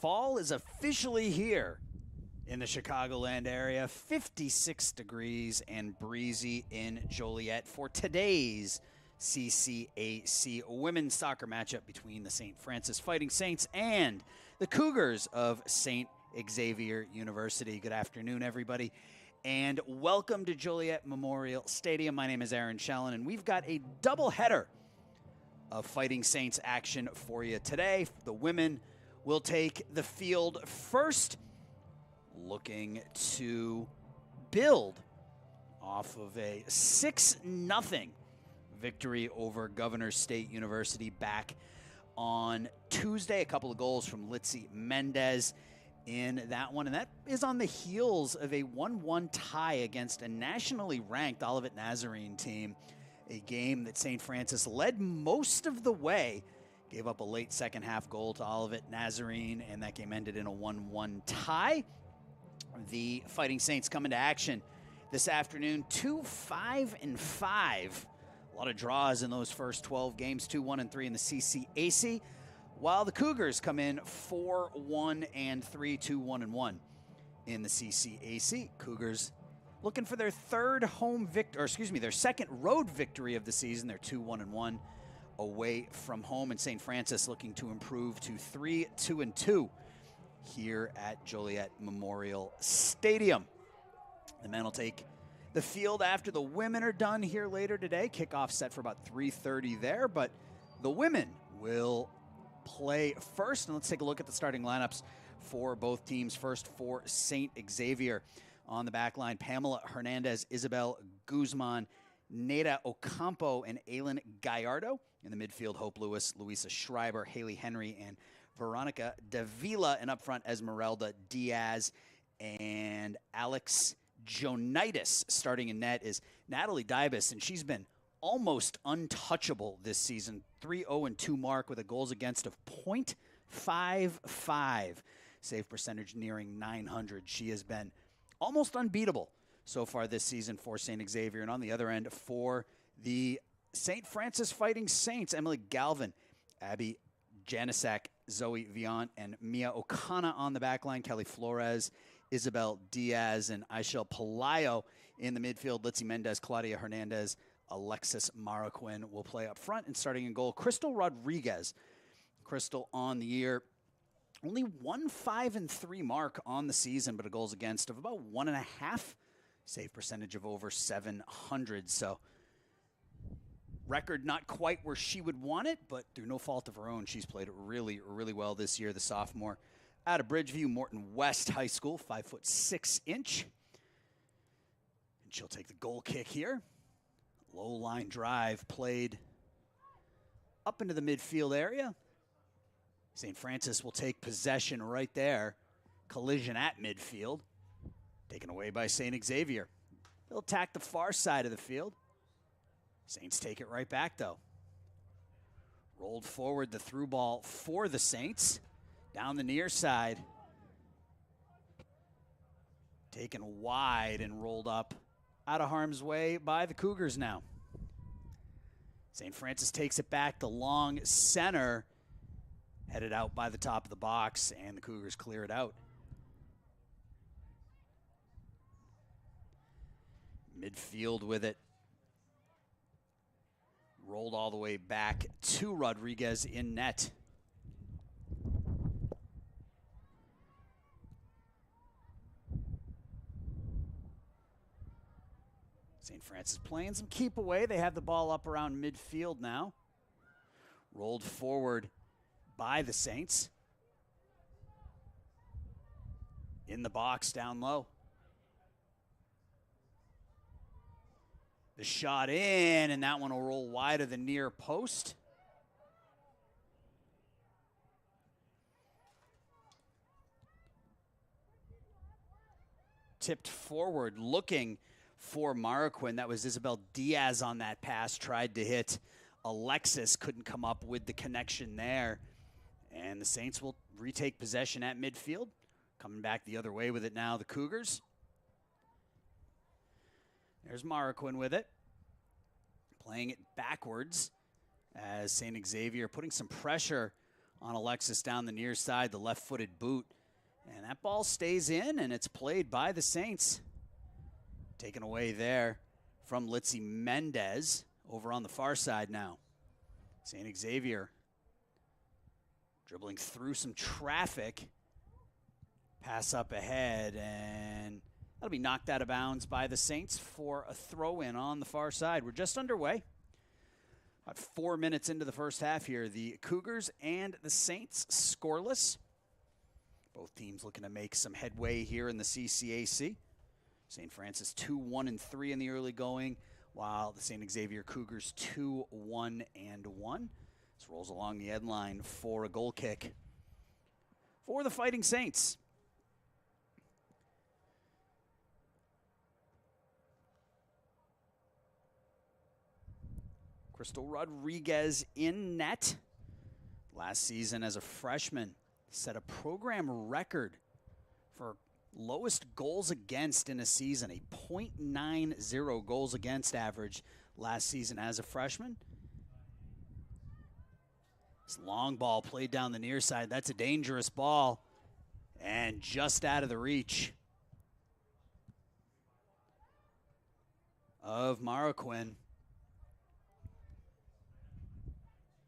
Fall is officially here in the Chicagoland area. 56 degrees and breezy in Joliet for today's CCAC women's soccer matchup between the St. Francis Fighting Saints and the Cougars of St. Xavier University. Good afternoon, everybody, and welcome to Joliet Memorial Stadium. My name is Aaron Shellen, and we've got a doubleheader of Fighting Saints action for you today. The women will take the field first, looking to build off of a 6-0 victory over Governor State University back on Tuesday. A couple of goals from Litzy Mendez in that one, and that is on the heels of a 1-1 tie against a nationally ranked Olivet Nazarene team, a game that St. Francis led most of the way, gave up a late second half goal to Olivet Nazarene, and that game ended in a 1-1 tie. The Fighting Saints come into action this afternoon, 2-5-5. A lot of draws in those first 12 games, 2-1-3 in the CCAC, while the Cougars come in 4-1-3, 2-1-1 in the CCAC. Cougars looking for their their second road victory of the season. They're 2-1-1 away from home, and St. Francis looking to improve to 3-2-2 here at Joliet Memorial Stadium. The men will take the field after the women are done here later today. Kickoff set for about 3:30 there, but the women will play first. And let's take a look at the starting lineups for both teams. First for St. Xavier on the back line: Pamela Hernandez, Isabel Guzman, Neda Ocampo, and Aylin Gallardo. In the midfield, Hope Lewis, Louisa Schreiber, Haley Henry, and Veronica Davila. And up front, Esmeralda Diaz and Alex Jonitis. Starting in net is Natalie Dybus, and she's been almost untouchable this season. 3-0-2 mark with a goals against of .55. Save percentage nearing 900. She has been almost unbeatable so far this season for St. Xavier. And on the other end for the St. Francis Fighting Saints, Emily Galvin, Abby Janicek, Zoe Viant, and Mia Okana on the back line. Kelly Flores, Isabel Diaz, and Aishel Palayo in the midfield. Litzy Mendez, Claudia Hernandez, Alexis Marroquin will play up front. And starting in goal, Crystal Rodriguez. Crystal on the year, only 1-5-3 mark on the season, but a goals against of about 1.5. Save percentage of over 700. So record not quite where she would want it, but through no fault of her own, she's played really, really well this year. The sophomore out of Bridgeview, Morton West High School, 5'6". And she'll take the goal kick here. Low line drive played up into the midfield area. St. Francis will take possession right there. Collision at midfield. Taken away by St. Xavier. They'll attack the far side of the field. Saints take it right back, though. Rolled forward, the through ball for the Saints. Down the near side. Taken wide and rolled up out of harm's way by the Cougars now. St. Francis takes it back to long center. Headed out by the top of the box, and the Cougars clear it out. Midfield with it. Rolled all the way back to Rodriguez in net. St. Francis playing some keep away. They have the ball up around midfield now. Rolled forward by the Saints. In the box down low. The shot in, and that one will roll wide of the near post. Tipped forward, looking for Marroquin. That was Isabel Diaz on that pass. Tried to hit Alexis, couldn't come up with the connection there. And the Saints will retake possession at midfield. Coming back the other way with it now, the Cougars. There's Marroquin with it. Playing it backwards as St. Xavier putting some pressure on Alexis down the near side, the left-footed boot. And that ball stays in, and it's played by the Saints. Taken away there from Litzy Mendez over on the far side now. St. Xavier dribbling through some traffic. Pass up ahead, and that'll be knocked out of bounds by the Saints for a throw-in on the far side. We're just underway. About 4 minutes into the first half here. The Cougars and the Saints scoreless. Both teams looking to make some headway here in the CCAC. St. Francis 2-1-3 in the early going, while the St. Xavier Cougars 2-1-1. This rolls along the end line for a goal kick for the Fighting Saints. Crystal Rodriguez in net. Last season as a freshman, set a program record for lowest goals against in a season, a .90 goals against average last season as a freshman. This long ball played down the near side. That's a dangerous ball and just out of the reach of Marroquin.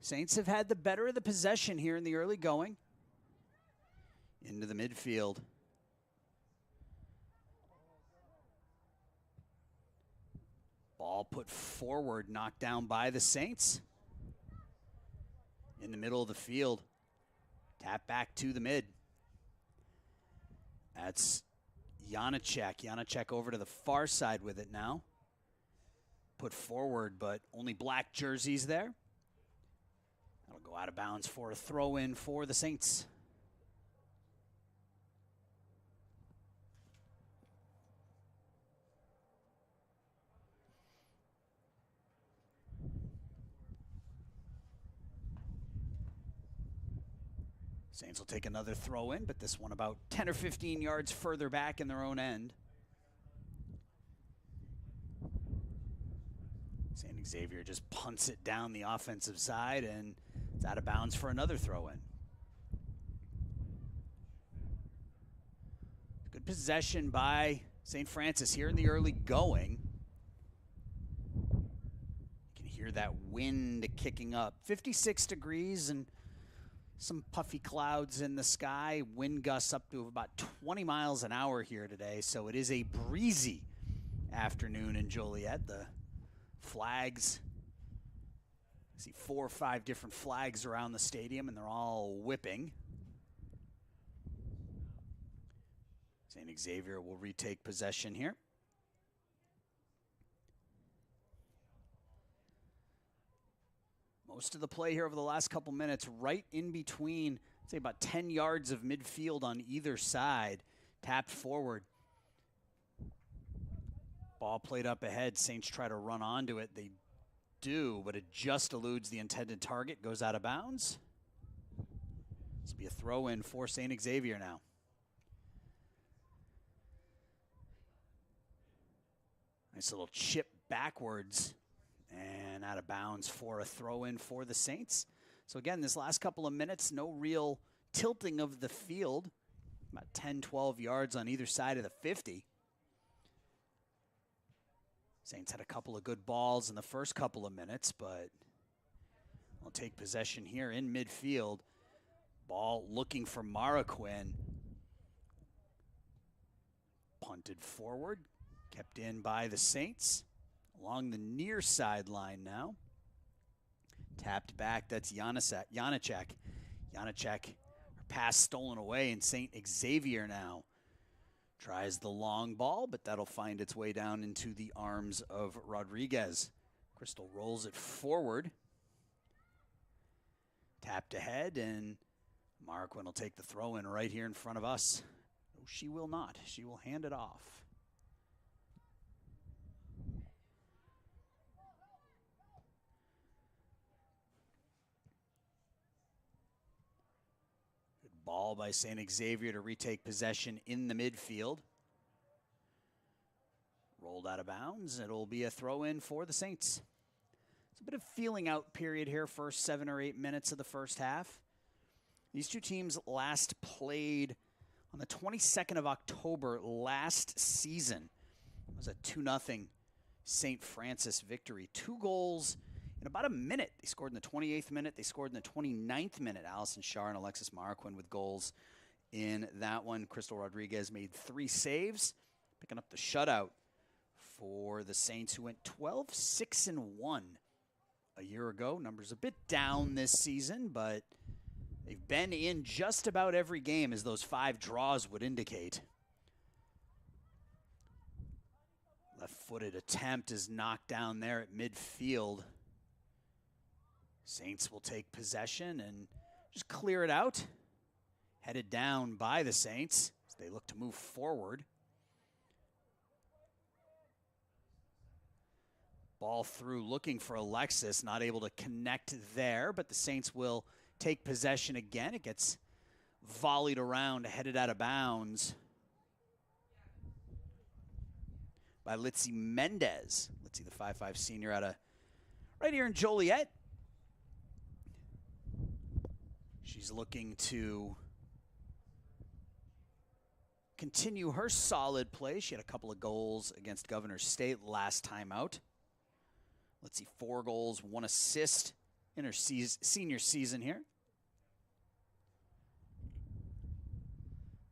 Saints have had the better of the possession here in the early going. Into the midfield. Ball put forward, knocked down by the Saints. In the middle of the field. Tap back to the mid. That's Janacek. Janacek over to the far side with it now. Put forward, but only black jerseys there. That'll go out of bounds for a throw-in for the Saints. Saints will take another throw-in, but this one about 10 or 15 yards further back in their own end. St. Xavier just punts it down the offensive side, and it's out of bounds for another throw-in. Good possession by St. Francis here in the early going. You can hear that wind kicking up. 56 degrees and some puffy clouds in the sky. Wind gusts up to about 20 miles an hour here today, so it is a breezy afternoon in Joliet. The flags, I see 4 or 5 different flags around the stadium, and they're all whipping. St. Xavier will retake possession here. Most of the play here over the last couple minutes, right in between, say about 10 yards of midfield on either side, tapped forward. Ball played up ahead. Saints try to run onto it. They do, but it just eludes the intended target, goes out of bounds. This will be a throw-in for St. Xavier now. Nice little chip backwards and out of bounds for a throw-in for the Saints. So again, this last couple of minutes, no real tilting of the field. About 10, 12 yards on either side of the 50. Saints had a couple of good balls in the first couple of minutes, but we'll take possession here in midfield. Ball looking for Marroquin. Punted forward, kept in by the Saints. Along the near sideline now. Tapped back, that's Janacek. Janacek, pass stolen away, and St. Xavier now tries the long ball, but that'll find its way down into the arms of Rodriguez. Crystal rolls it forward. Tapped ahead, and Marroquin will take the throw-in right here in front of us. No, she will not. She will hand it off. Ball by St. Xavier to retake possession in the midfield. Rolled out of bounds. It'll be a throw-in for the Saints. It's a bit of feeling out period here, first 7 or 8 minutes of the first half. These two teams last played on the 22nd of October last season. It was a 2-0 St. Francis victory. 2 goals in about a minute. They scored in the 28th minute. They scored in the 29th minute. Allison Shar and Alexis Marquin with goals in that one. Crystal Rodriguez made 3 saves, picking up the shutout for the Saints, who went 12-6-1 a year ago. Numbers a bit down this season, but they've been in just about every game, as those 5 draws would indicate. Left-footed attempt is knocked down there at midfield. Saints will take possession and just clear it out. Headed down by the Saints as they look to move forward. Ball through, looking for Alexis, not able to connect there, but the Saints will take possession again. It gets volleyed around, headed out of bounds by Litzy Mendez. Litzy, the 5'5" senior out of right here in Joliet. She's looking to continue her solid play. She had a couple of goals against Governor State last time out. Let's see, 4 goals, 1 assist in her senior season here.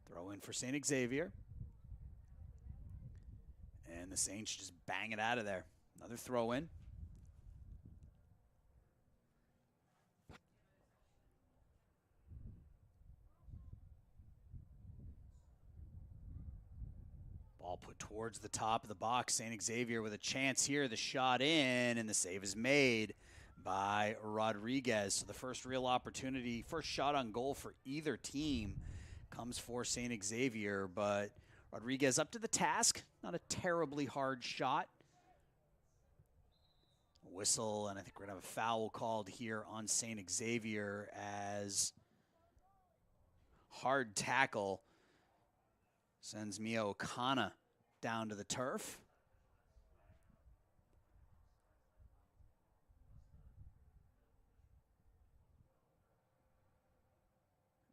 Throw in for St. Xavier. And the Saints just bang it out of there. Another throw in. Ball put towards the top of the box. St. Xavier with a chance here. The shot in, and the save is made by Rodriguez. So the first real opportunity, first shot on goal for either team comes for St. Xavier, but Rodriguez up to the task. Not a terribly hard shot. Whistle, and I think we're going to have a foul called here on St. Xavier as hard tackle sends Mia Okana down to the turf.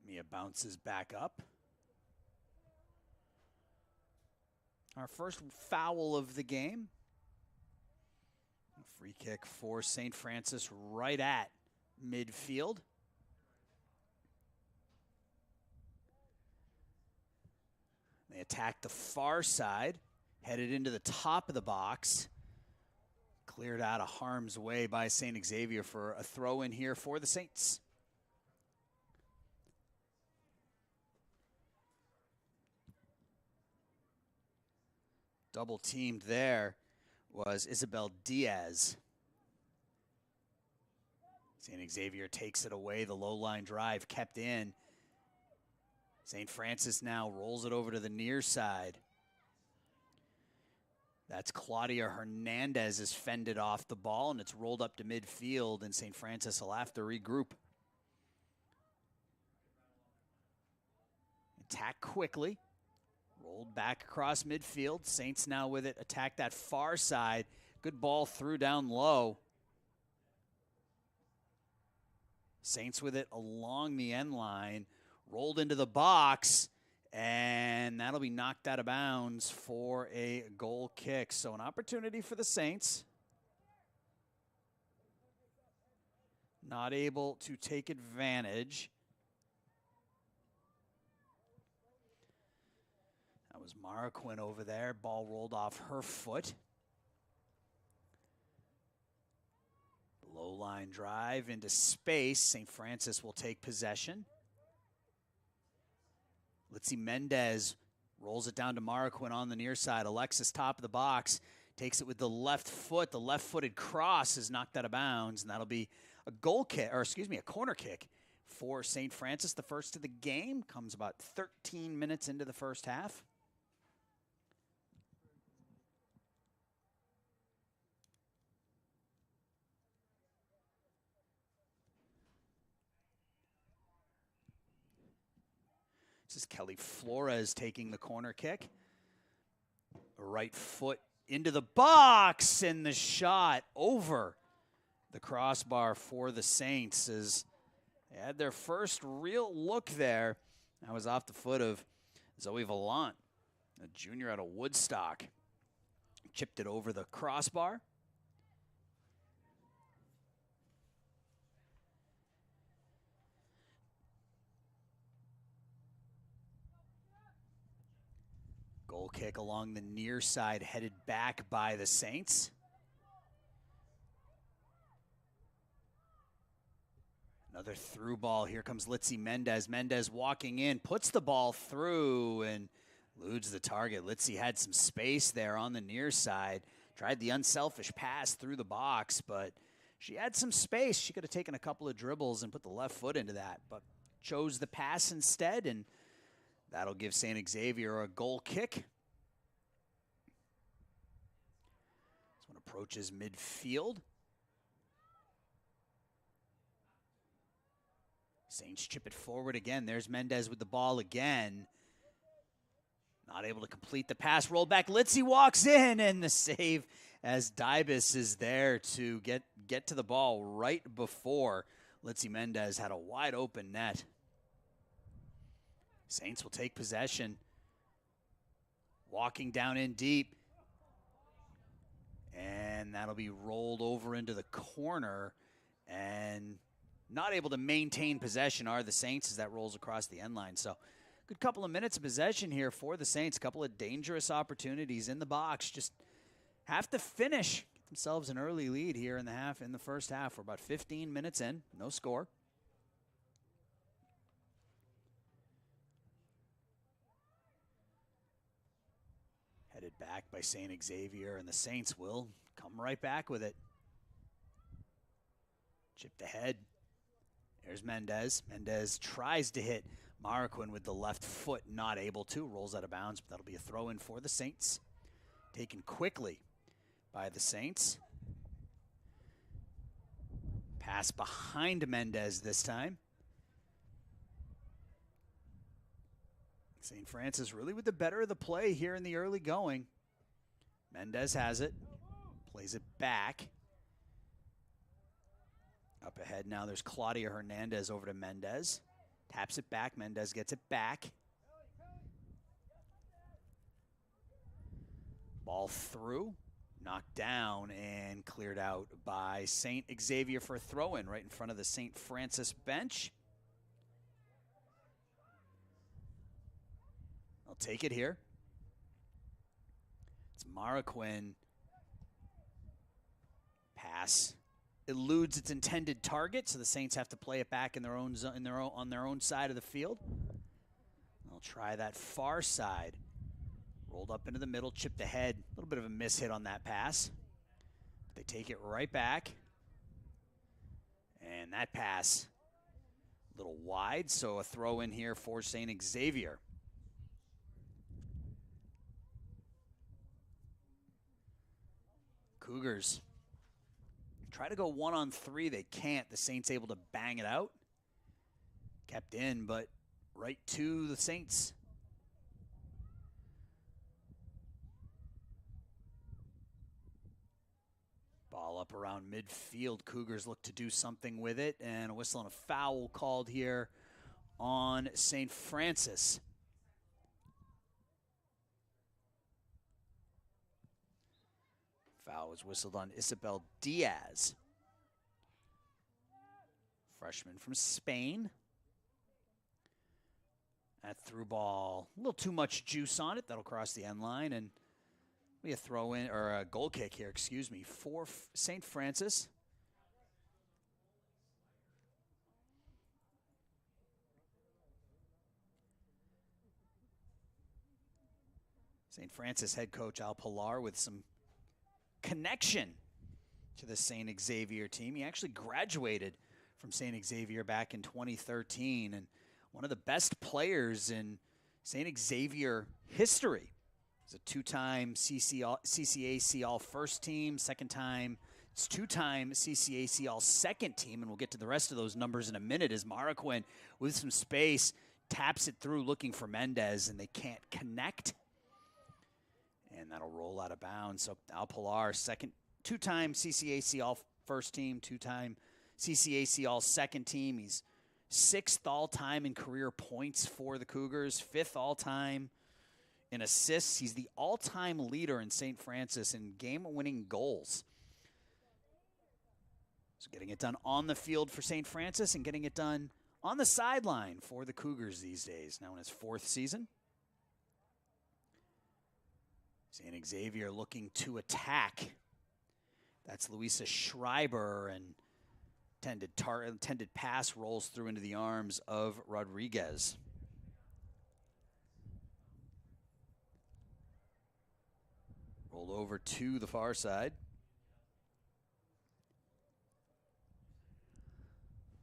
Mia bounces back up. Our first foul of the game. A free kick for St. Francis right at midfield. They attack the far side, headed into the top of the box. Cleared out of harm's way by St. Xavier for a throw in here for the Saints. Double teamed there was Isabel Diaz. St. Xavier takes it away. The low line drive kept in. St. Francis now rolls it over to the near side. That's Claudia Hernandez is fended off the ball, and it's rolled up to midfield, and St. Francis will have to regroup. Attack quickly. Rolled back across midfield. Saints now with it. Attack that far side. Good ball through down low. Saints with it along the end line. Rolled into the box, and that'll be knocked out of bounds for a goal kick. So an opportunity for the Saints. Not able to take advantage. That was Marquin over there. Ball rolled off her foot. Low line drive into space. St. Francis will take possession. Litzy Mendez rolls it down to Marquin on the near side. Alexis, top of the box, takes it with the left foot. The left-footed cross is knocked out of bounds, and that'll be a goal kick, or excuse me, a corner kick for St. Francis. The first of the game comes about 13 minutes into the first half. This is Kelly Flores taking the corner kick. Right foot into the box, and the shot over the crossbar for the Saints as They had their first real look there. That was off the foot of Zoe Vallant, a junior out of Woodstock. Chipped it over the crossbar. Goal kick along the near side, headed back by the Saints. Another through ball. Here comes Litzy Mendez. Mendez walking in, puts the ball through and eludes the target. Litzy had some space there on the near side. Tried the unselfish pass through the box, but she had some space. She could have taken a couple of dribbles and put the left foot into that, but chose the pass instead, and that'll give St. Xavier a goal kick. This one approaches midfield. Saints chip it forward again. There's Mendez with the ball again. Not able to complete the pass. Roll back. Litzy walks in, and the save as Dybus is there to get to the ball right before Litzy Mendez had a wide open net. Saints will take possession. Walking down in deep. And that'll be rolled over into the corner. And not able to maintain possession are the Saints as that rolls across the end line. So good couple of minutes of possession here for the Saints. Couple of dangerous opportunities in the box. Just have to finish. Get themselves an early lead here in the first half. We're about 15 minutes in. No score. Headed back by St. Xavier, and the Saints will come right back with it. Chipped ahead. There's Mendez. Mendez tries to hit Marquin with the left foot, not able to. Rolls out of bounds, but that'll be a throw-in for the Saints. Taken quickly by the Saints. Pass behind Mendez this time. St. Francis really with the better of the play here in the early going. Mendez has it. Plays it back. Up ahead now, there's Claudia Hernandez over to Mendez. Taps it back. Mendez gets it back. Ball through. Knocked down and cleared out by St. Xavier for a throw-in right in front of the St. Francis bench. I'll take it here. It's Marquin. Pass eludes its intended target, so the Saints have to play it back in their own zone, on their own side of the field. They'll try that far side. Rolled up into the middle, chipped ahead. A little bit of a mishit on that pass. But they take it right back. And that pass a little wide, so a throw in here for St. Xavier. Cougars try to go 1-on-3. They can't. The Saints able to bang it out. Kept in, but right to the Saints. Ball up around midfield. Cougars look to do something with it, and a whistle and a foul called here on St. Francis. Foul was whistled on Isabel Diaz. Freshman from Spain. That through ball, a little too much juice on it. That'll cross the end line, and be a throw in, or a goal kick here, excuse me, for St. Francis. St. Francis head coach Al Pilar with some connection to the St. Xavier team. He actually graduated from St. Xavier back in 2013, and one of the best players in St. Xavier history. He's a two-time CCAC All-First Team, it's two-time CCAC All-Second Team, and we'll get to the rest of those numbers in a minute as Marquin, with some space, taps it through looking for Mendez, and they can't connect. And that'll roll out of bounds. So Al Pilar, two-time CCAC All-First Team, two-time CCAC All-Second Team. He's 6th all-time in career points for the Cougars, 5th all-time in assists. He's the all-time leader in St. Francis in game-winning goals. So getting it done on the field for St. Francis and getting it done on the sideline for the Cougars these days, now in his 4th season. St. Xavier looking to attack. That's Louisa Schreiber, and intended pass rolls through into the arms of Rodriguez. Rolled over to the far side.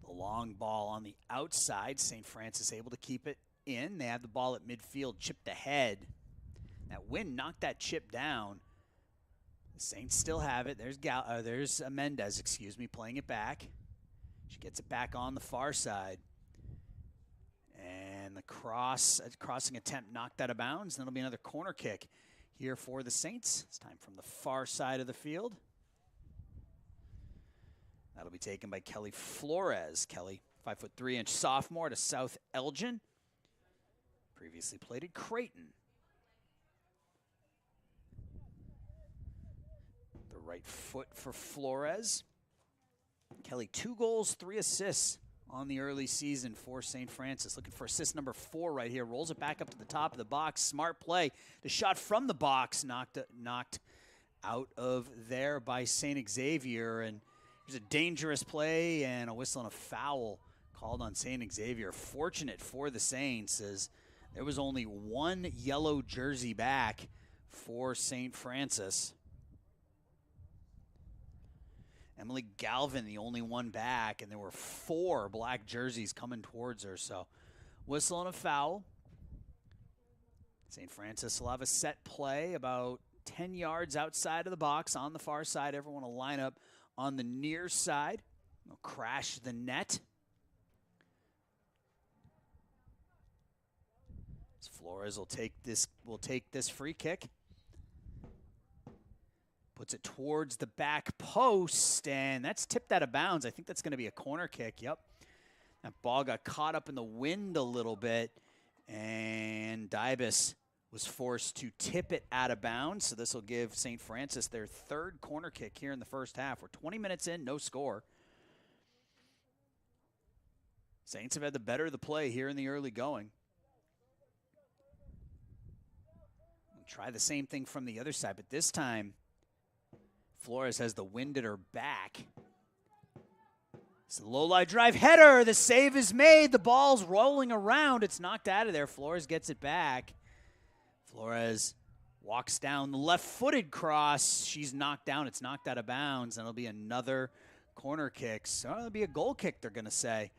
The long ball on the outside. St. Francis able to keep it in. They have the ball at midfield, chipped ahead. That wind knocked that chip down. The Saints still have it. There's Mendez, playing it back. She gets it back on the far side. And the crossing attempt knocked out of bounds. Then it'll be another corner kick here for the Saints. It's time from the far side of the field. That'll be taken by Kelly Flores. Kelly, 5'3" sophomore to South Elgin. Previously played at Creighton. The right foot for Flores. Kelly, 2 goals, 3 assists on the early season for St. Francis. Looking for assist number 4 right here. Rolls it back up to the top of the box. Smart play. The shot from the box knocked out of there by St. Xavier. And there's a dangerous play and a whistle and a foul called on St. Xavier. Fortunate for the Saints, as there was only 1 yellow jersey back for St. Francis. Emily Galvin, the only one back, and there were 4 black jerseys coming towards her. So whistle and a foul. St. Francis will have a set play about 10 yards outside of the box on the far side. Everyone will line up on the near side. They'll crash the net. Flores will take this free kick. Puts it towards the back post, and that's tipped out of bounds. I think that's going to be a corner kick. Yep. That ball got caught up in the wind a little bit, and Dybus was forced to tip it out of bounds. So this will give St. Francis their 3rd corner kick here in the first half. We're 20 minutes in, no score. Saints have had the better of the play here in the early going. We'll try the same thing from the other side, but this time Flores has the wind at her back. It's a low-lie drive header. The save is made. The ball's rolling around. It's knocked out of there. Flores gets it back. Flores walks down the left-footed cross. She's knocked down. It's knocked out of bounds, and it'll be another corner kick. So it'll be a goal kick, they're going to say.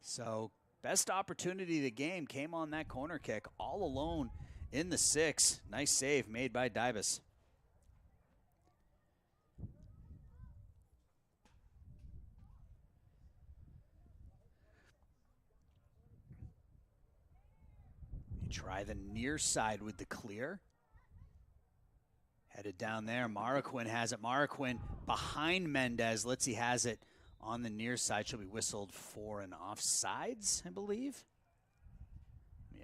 So best opportunity of the game came on that corner kick, all alone in the 6. Nice save made by Dybus. Try the near side with the clear. Headed down there. Maraquin has it. Maraquin behind Mendez. Litzy has it on the near side. She'll be whistled for an offsides, I believe.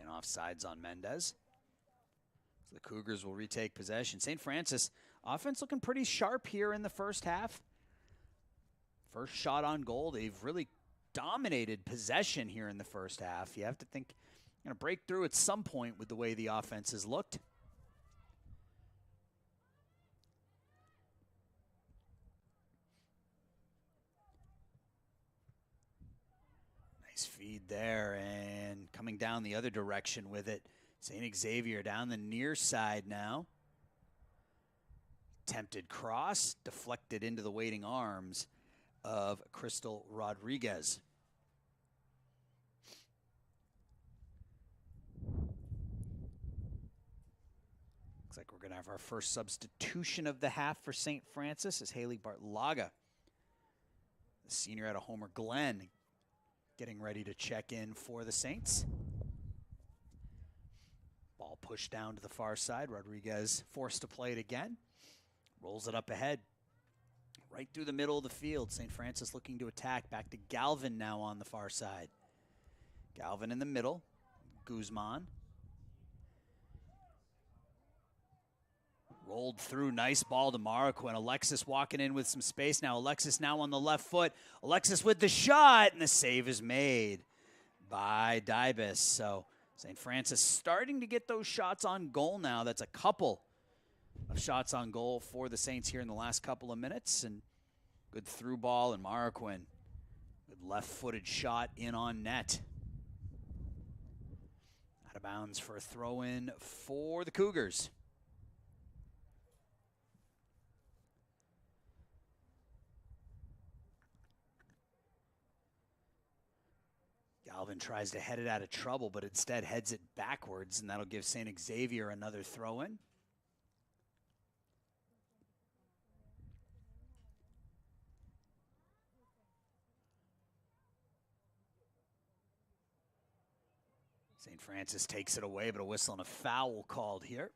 An offsides on Mendez. So the Cougars will retake possession. St. Francis offense looking pretty sharp here in the first half. First shot on goal. They've really dominated possession here in the first half. You have to think going to break through at some point with the way the offense has looked. Nice feed there, and coming down the other direction with it. St. Xavier down the near side now. Attempted cross, deflected into the waiting arms of Crystal Rodriguez. Looks like we're going to have our first substitution of the half for St. Francis as Haley Bartlaga, the senior out of Homer Glen, getting ready to check in for the Saints. Ball pushed down to the far side. Rodriguez forced to play it again. Rolls it up ahead. Right through the middle of the field. St. Francis looking to attack. Back to Galvin now on the far side. Galvin in the middle. Guzman. Rolled through. Nice ball to Marquin. Alexis walking in with some space now. Alexis now on the left foot. Alexis with the shot, and the save is made by Dybus. So St. Francis starting to get those shots on goal now. That's a couple of shots on goal for the Saints here in the last couple of minutes. And good through ball, and Marquin. Good left-footed shot in on net. Out of bounds for a throw-in for the Cougars. Galvin tries to head it out of trouble, but instead heads it backwards, and that'll give St. Xavier another throw-in. St. Francis takes it away, but a whistle and a foul called here.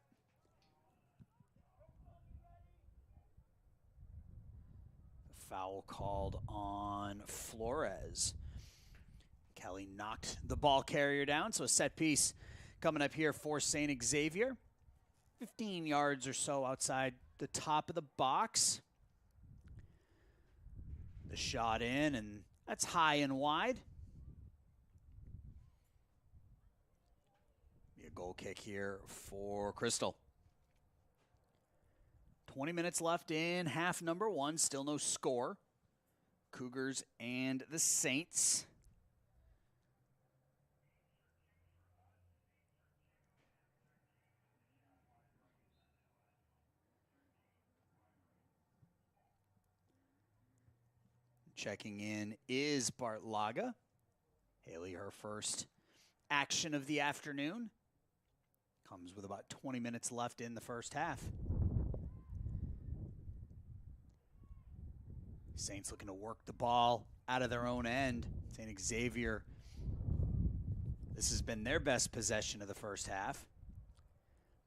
The foul called on Flores. Kelly knocked the ball carrier down, so a set piece coming up here for St. Xavier. 15 yards or so outside the top of the box. The shot in, and that's high and wide. Be a goal kick here for Crystal. 20 minutes left in half number one. Still no score. Cougars and the Saints. Checking in is Bartlaga. Haley, her first action of the afternoon. Comes with about 20 minutes left in the first half. Saints looking to work the ball out of their own end. St. Xavier, this has been their best possession of the first half.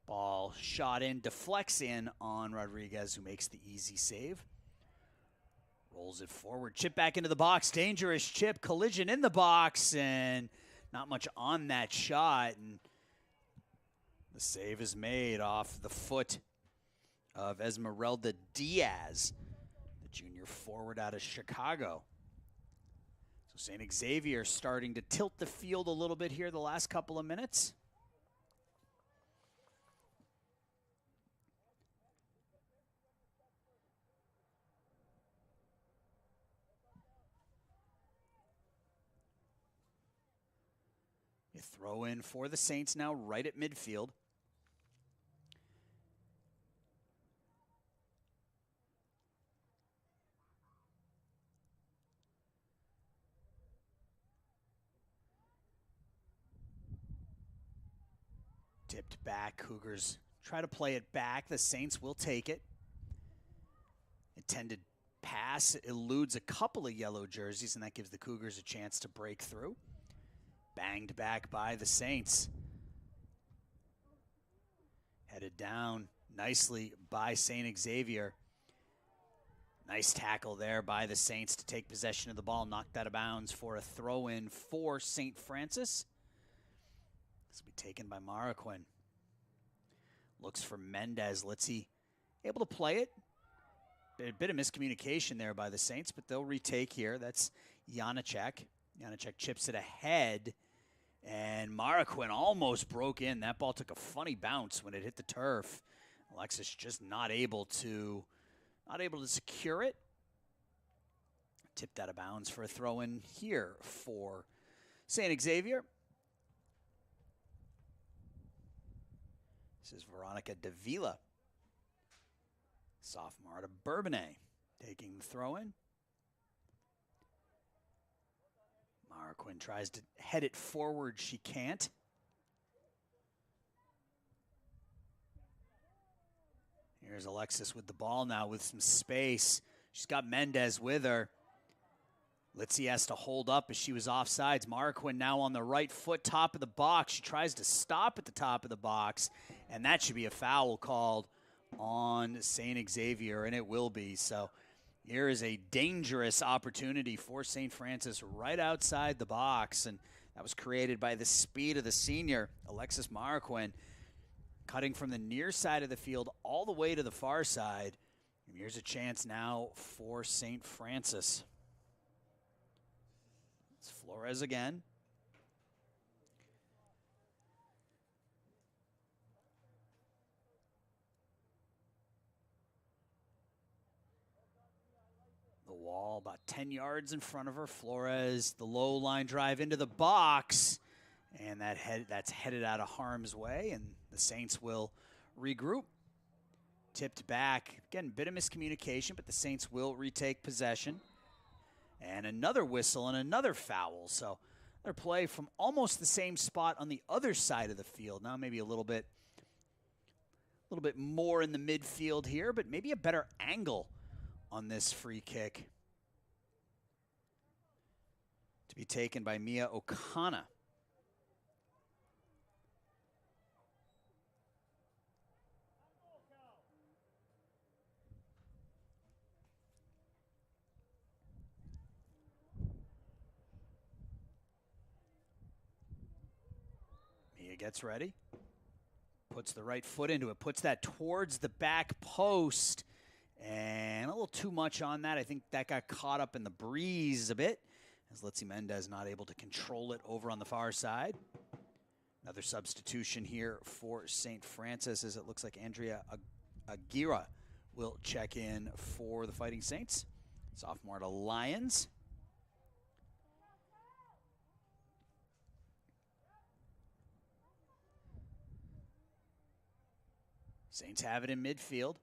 Ball shot in, deflects in on Rodriguez, who makes the easy save. Rolls it forward, chip back into the box, dangerous chip, collision in the box, and not much on that shot. And the save is made off the foot of Esmeralda Diaz, the junior forward out of Chicago. So St. Xavier starting to tilt the field a little bit here the last couple of minutes. You throw in for the Saints now right at midfield. Tipped back. Cougars try to play it back. The Saints will take it. Intended pass eludes a couple of yellow jerseys, and that gives the Cougars a chance to break through. Banged back by the Saints. Headed down nicely by St. Xavier. Nice tackle there by the Saints to take possession of the ball. Knocked out of bounds for a throw-in for St. Francis. This will be taken by Marquin. Looks for Mendez. Litzy able to play it. A bit of miscommunication there by the Saints, but they'll retake here. That's Janacek. Janacek chips it ahead. And Marquin almost broke in. That ball took a funny bounce when it hit the turf. Alexis just not able to secure it. Tipped out of bounds for a throw-in here for St. Xavier. This is Veronica Davila, sophomore out of Bourbonnais, taking the throw-in. Marquin tries to head it forward. She can't. Here's Alexis with the ball now with some space. She's got Mendez with her. Litzy has to hold up as she was offsides. Marquin now on the right foot, top of the box. She tries to stop at the top of the box, and that should be a foul called on St. Xavier, and it will be. So here is a dangerous opportunity for St. Francis right outside the box, and That was created by the speed of the senior, Alexis Marquin, cutting from the near side of the field all the way to the far side. And here's a chance now for St. Francis. It's Flores again. The wall about 10 yards in front of her. Flores, the low line drive into the box. And that's headed out of harm's way, and the Saints will regroup. Tipped back. Again, a bit of miscommunication, but the Saints will retake possession. And another whistle and another foul. So another play from almost the same spot on the other side of the field. Now maybe a little bit more in the midfield here, but maybe a better angle on this free kick. To be taken by Mia Okana. Gets ready, puts the right foot into it, puts that towards the back post, and a little too much on that. I think that got caught up in the breeze a bit, as Litzy Mendez not able to control it over on the far side. Another substitution here for St. Francis, as it looks like Andrea Aguirre will check in for the Fighting Saints. Sophomore to Lions. Saints have it in midfield.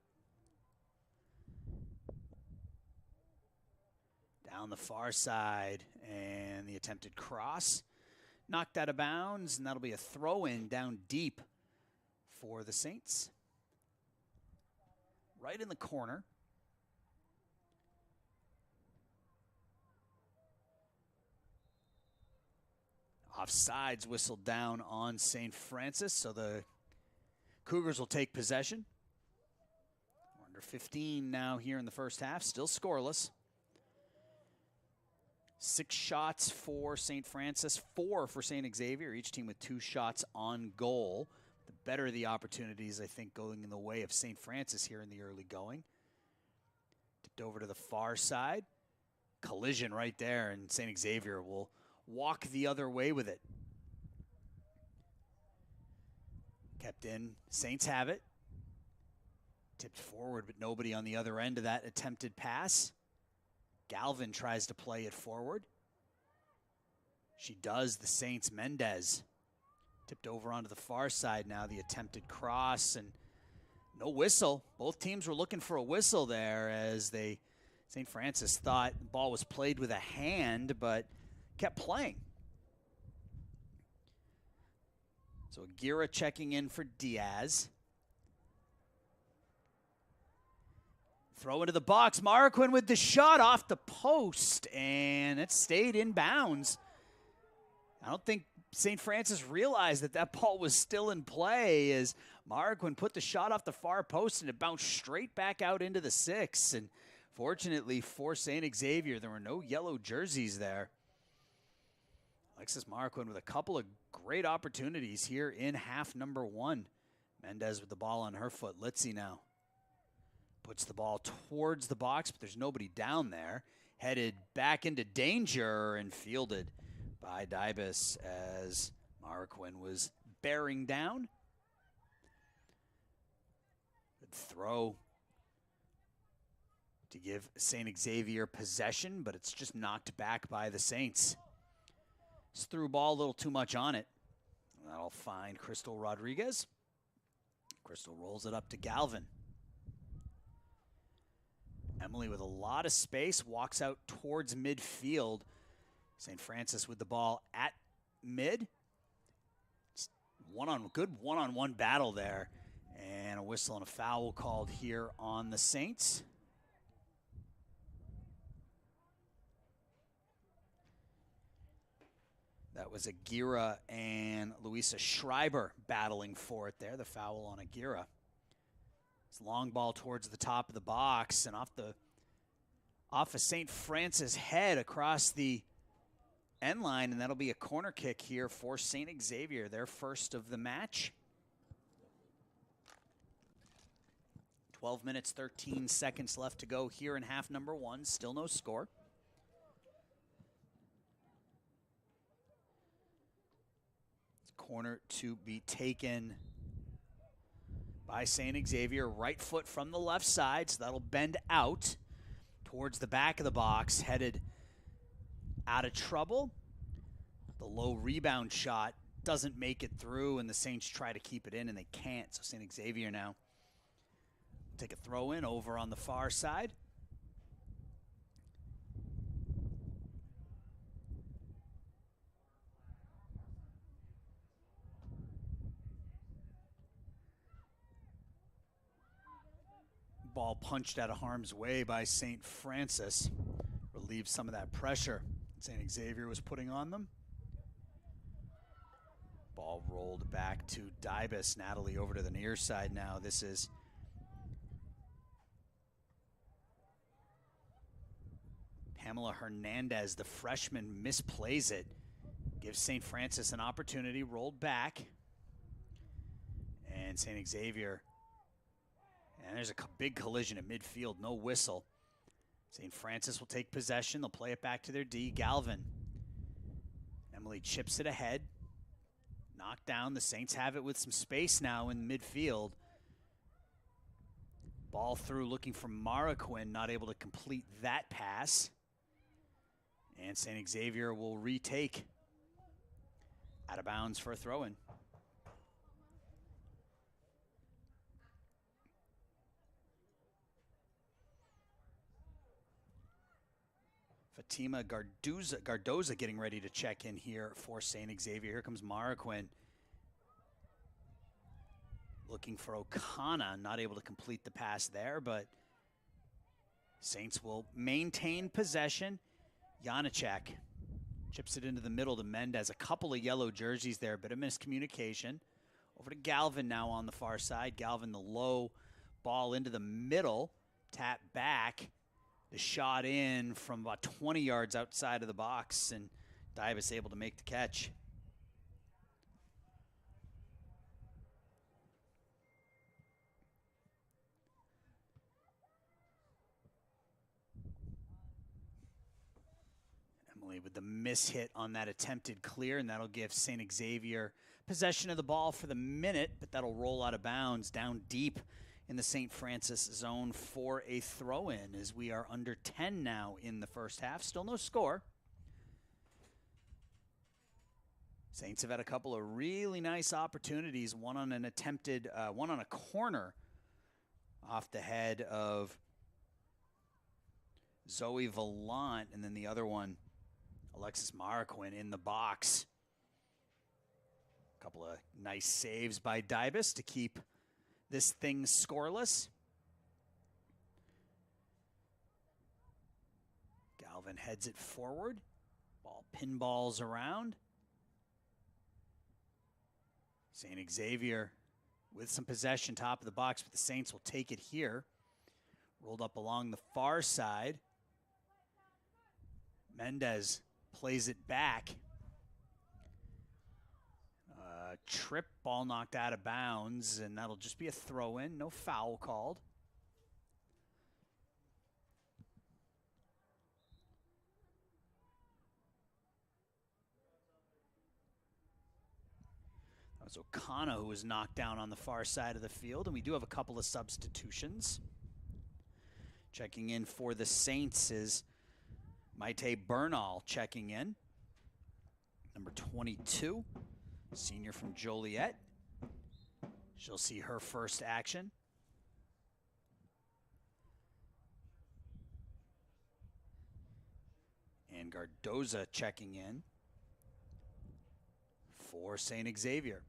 Down the far side, and the attempted cross knocked out of bounds, and that'll be a throw-in down deep for the Saints. Right in the corner. Offsides whistled down on St. Francis, so the Cougars will take possession. We're under 15 now here in the first half, still scoreless. 6 shots for St. Francis, 4 for St. Xavier, each team with 2 shots on goal. The better the opportunities, I think, going in the way of St. Francis here in the early going. Tipped over to the far side. Collision right there, and St. Xavier will walk the other way with it. Kept in. Saints have it. Tipped forward, but nobody on the other end of that attempted pass. Galvin tries to play it forward. She does. The Saints. Mendez. Tipped over onto the far side now. The attempted cross, and no whistle. Both teams were looking for a whistle there, as St. Francis thought the ball was played with a hand, but kept playing. So Aguirre checking in for Diaz. Throw into the box. Marquin with the shot off the post, and it stayed in bounds. I don't think St. Francis realized that ball was still in play, as Marquin put the shot off the far post, and it bounced straight back out into the 6. And fortunately for St. Xavier, there were no yellow jerseys there. Alexis Marquin with a couple of great opportunities here in half number 1. Mendez with the ball on her foot. Litzy now puts the ball towards the box, but there's nobody down there. Headed back into danger and fielded by Dybus as Marquin was bearing down. Good throw to give St. Xavier possession, but it's just knocked back by the Saints. Just threw a ball a little too much on it. That'll find Crystal Rodriguez. Crystal rolls it up to Galvin. Emily with a lot of space walks out towards midfield. St. Francis with the ball at mid. Good one-on-one battle there. And a whistle and a foul called here on the Saints. That was Aguirre and Luisa Schreiber battling for it there. The foul on Aguirre. It's a long ball towards the top of the box, and off of St. Francis' head across the end line, and that'll be a corner kick here for St. Xavier, their first of the match. 12 minutes, 13 seconds left to go here in half number one. Still no score. Corner to be taken by St. Xavier. Right foot from the left side, so that'll bend out towards the back of the box, headed out of trouble. The low rebound shot doesn't make it through, and the Saints try to keep it in, and they can't. So St. Xavier now take a throw in over on the far side. Ball punched out of harm's way by St. Francis. Relieved some of that pressure St. Xavier was putting on them. Ball rolled back to Dybus. Natalie over to the near side now. This is Pamela Hernandez, the freshman, misplays it. Gives St. Francis an opportunity. Rolled back. And St. Xavier. And there's a big collision at midfield, no whistle. St. Francis will take possession. They'll play it back to their D. Galvin. Emily chips it ahead. Knocked down. The Saints have it with some space now in midfield. Ball through looking for Maraquin, not able to complete that pass. And St. Xavier will retake. Out of bounds for a throw-in. Fatima Gardoza getting ready to check in here for St. Xavier. Here comes Maraquin. Looking for O'Connor, not able to complete the pass there, but Saints will maintain possession. Janacek chips it into the middle to Mendez. A couple of yellow jerseys there, bit of miscommunication. Over to Galvin now on the far side. Galvin, the low ball into the middle. Tap back. The shot in from about 20 yards outside of the box, and Dybus able to make the catch. Emily with the mishit on that attempted clear, and that'll give St. Xavier possession of the ball for the minute, but that'll roll out of bounds down deep in the St. Francis zone for a throw-in, as we are under 10 now in the first half. Still no score. Saints have had a couple of really nice opportunities. One on an attempted, one on a corner off the head of Zoe Vallant, and then the other one, Alexis Maraquin in the box. A couple of nice saves by Dybus to keep this thing scoreless. Galvin heads it forward. Ball pinballs around. St. Xavier with some possession, top of the box, but the Saints will take it here. Rolled up along the far side. Mendez plays it back. Trip, ball knocked out of bounds, and that'll just be a throw-in. No foul called. That was O'Connor who was knocked down on the far side of the field, and we do have a couple of substitutions. Checking in for the Saints is Maite Bernal checking in. Number 22. Senior from Joliet. She'll see her first action. And Gardoza checking in for St. Xavier.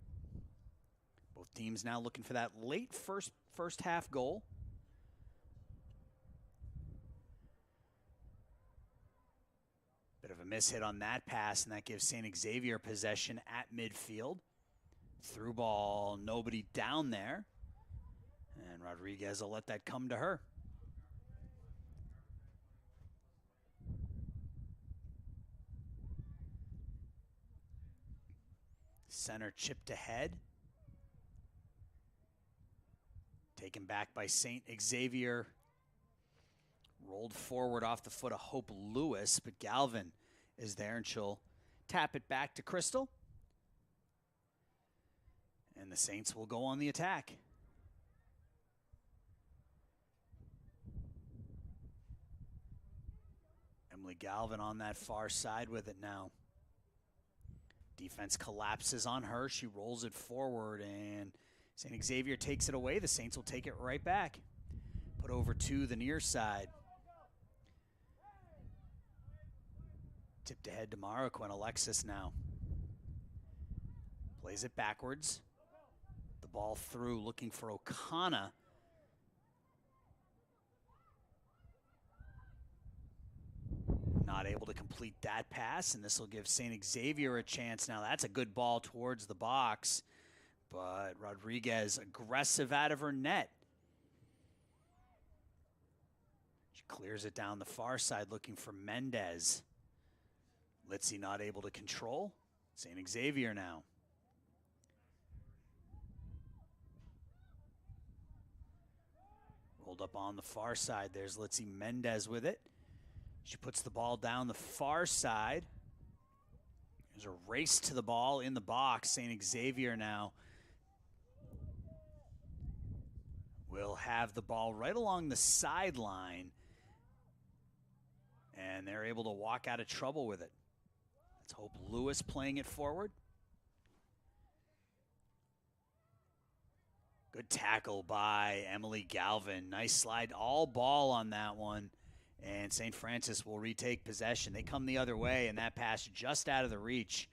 Both teams now looking for that late first half goal. Bit of a mishit on that pass, and that gives St. Xavier possession at midfield. Through ball, nobody down there. And Rodriguez will let that come to her. center chipped ahead. Taken back by St. Xavier. Rolled forward off the foot of Hope Lewis, but Galvin is there, and she'll tap it back to Crystal. And the Saints will go on the attack. Emily Galvin on that far side with it now. Defense collapses on her. She rolls it forward, and St. Xavier takes it away. The Saints will take it right back. Put over to the near side. Tipped ahead to Marroquin. Alexis now. Plays it backwards. The ball through, looking for O'Connor. Not able to complete that pass, and this will give St. Xavier a chance. Now that's a good ball towards the box, but Rodriguez aggressive out of her net. She clears it down the far side looking for Mendez. Litzy not able to control. St. Xavier now. Rolled up on the far side. There's Litzy Mendez with it. She puts the ball down the far side. There's a race to the ball in the box. St. Xavier now will have the ball right along the sideline, and they're able to walk out of trouble with it. Let's hope Lewis playing it forward. Good tackle by Emily Galvin. Nice slide, all ball on that one. And St. Francis will retake possession. They come the other way, and that pass just out of the reach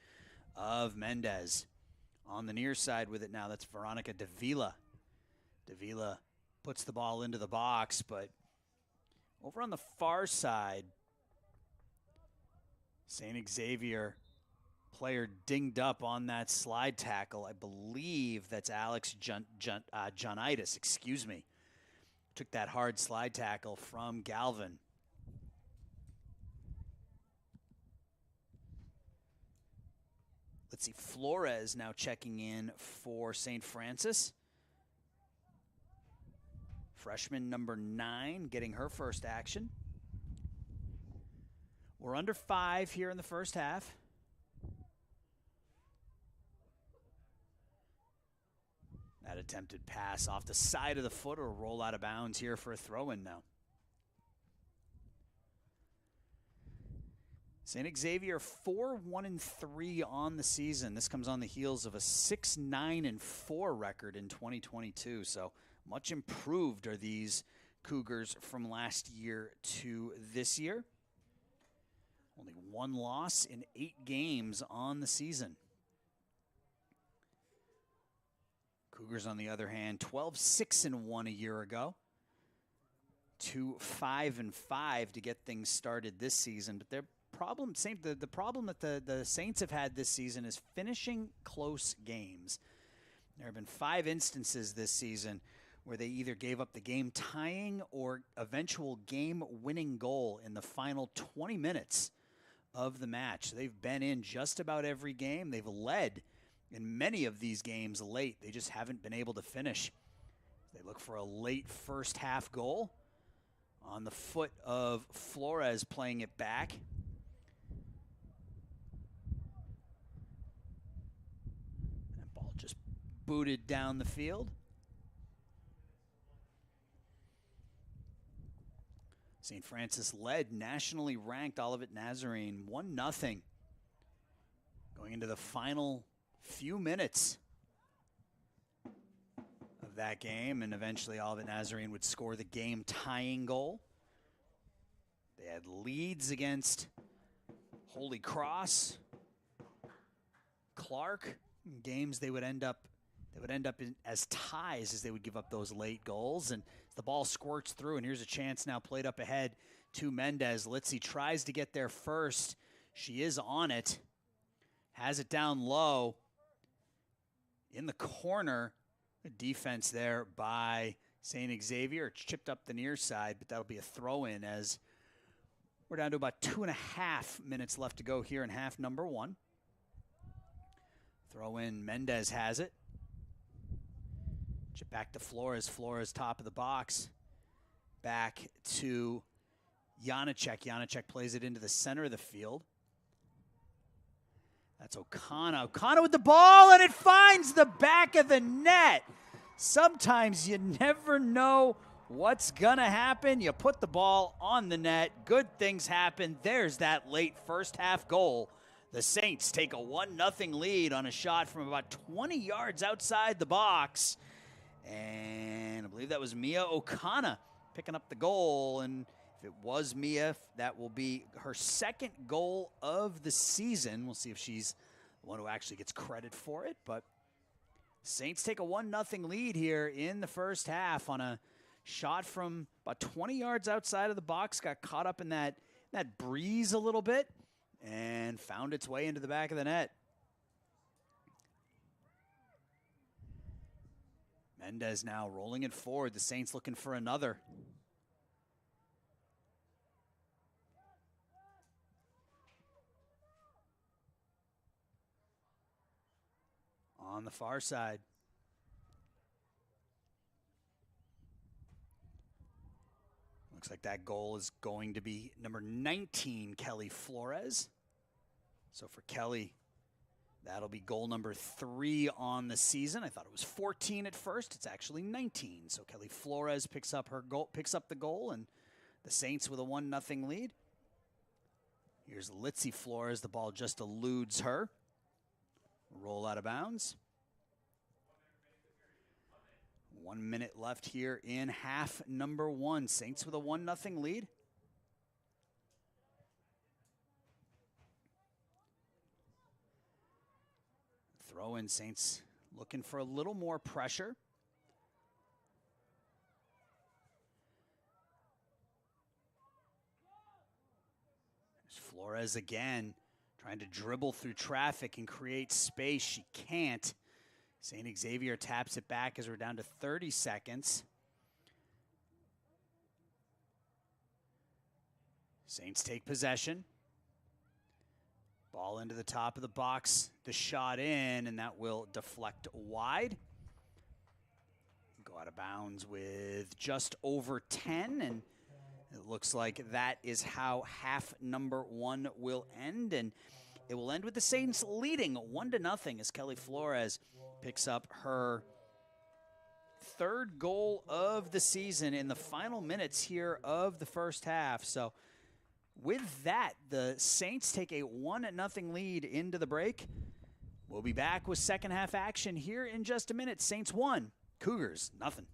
of Mendez. On the near side with it now, that's Veronica Davila. Davila puts the ball into the box, but over on the far side, St. Xavier player dinged up on that slide tackle. I believe that's Alex Johnitis, excuse me. Took that hard slide tackle from Galvin. Let's see, Flores now checking in for St. Francis. Freshman number 9 getting her first action. We're under 5 here in the first half. That attempted pass off the side of the foot or roll out of bounds here for a throw-in now. St. Xavier 4-1-3 on the season. This comes on the heels of a 6-9-4 record in 2022. So much improved are these Cougars from last year to this year. Only 1 loss in 8 games on the season. Cougars, on the other hand, 12-6-1 a year ago. 2-5-5 to get things started this season. But their problem, the problem that the Saints have had this season is finishing close games. There have been 5 instances this season where they either gave up the game-tying or eventual game-winning goal in the final 20 minutes of the match. They've been in just about every game. They've led in many of these games late. They just haven't been able to finish. They look for a late first half goal on the foot of Flores playing it back. That ball just booted down the field. St. Francis led nationally ranked Olivet Nazarene 1-0 going into the final few minutes of that game, and eventually Olivet Nazarene would score the game-tying goal. They had leads against Holy Cross, Clark, games they would end up as ties as they would give up those late goals, and the ball squirts through, and here's a chance now played up ahead to Mendez. Litzy tries to get there first. She is on it, has it down low in the corner. A defense there by St. Xavier. It's chipped up the near side, but that'll be a throw-in as we're down to about 2.5 minutes left to go here in half number 1. Throw in, Mendez has it. Chip back to Flores. Flores top of the box. Back to Janacek. Janacek plays it into the center of the field. That's O'Connor. O'Connor with the ball, and it finds the back of the net. Sometimes you never know what's going to happen. You put the ball on the net. Good things happen. There's that late first half goal. The Saints take a 1-0 lead on a shot from about 20 yards outside the box. And I believe that was Mia O'Connor picking up the goal. And if it was Mia, that will be her second goal of the season. We'll see if she's the one who actually gets credit for it. But Saints take a 1-0 lead here in the first half on a shot from about 20 yards outside of the box. Got caught up in that breeze a little bit and found its way into the back of the net. Mendez now rolling it forward. The Saints looking for another. On the far side. Looks like that goal is going to be number 19, Kelly Flores. So for Kelly, that'll be goal number 3 on the season. I thought it was 14 at first. It's actually 19. So Kelly Flores picks up the goal, and the Saints with a 1-0 lead. Here's Litzy Flores. The ball just eludes her. Roll out of bounds. 1 minute left here in half number 1. Saints with a 1-0 lead. Throw in, Saints looking for a little more pressure. There's Flores again, trying to dribble through traffic and create space. She can't. St. Xavier taps it back as we're down to 30 seconds. Saints take possession. Ball into the top of the box. The shot in, and that will deflect wide. Go out of bounds with just over 10, and it looks like that is how half number 1 will end, and it will end with the Saints leading 1-0 as Kelly Flores picks up her 3rd goal of the season in the final minutes here of the first half. So with that, the Saints take a 1-0 lead into the break. We'll be back with second half action here in just a minute. Saints 1, Cougars nothing.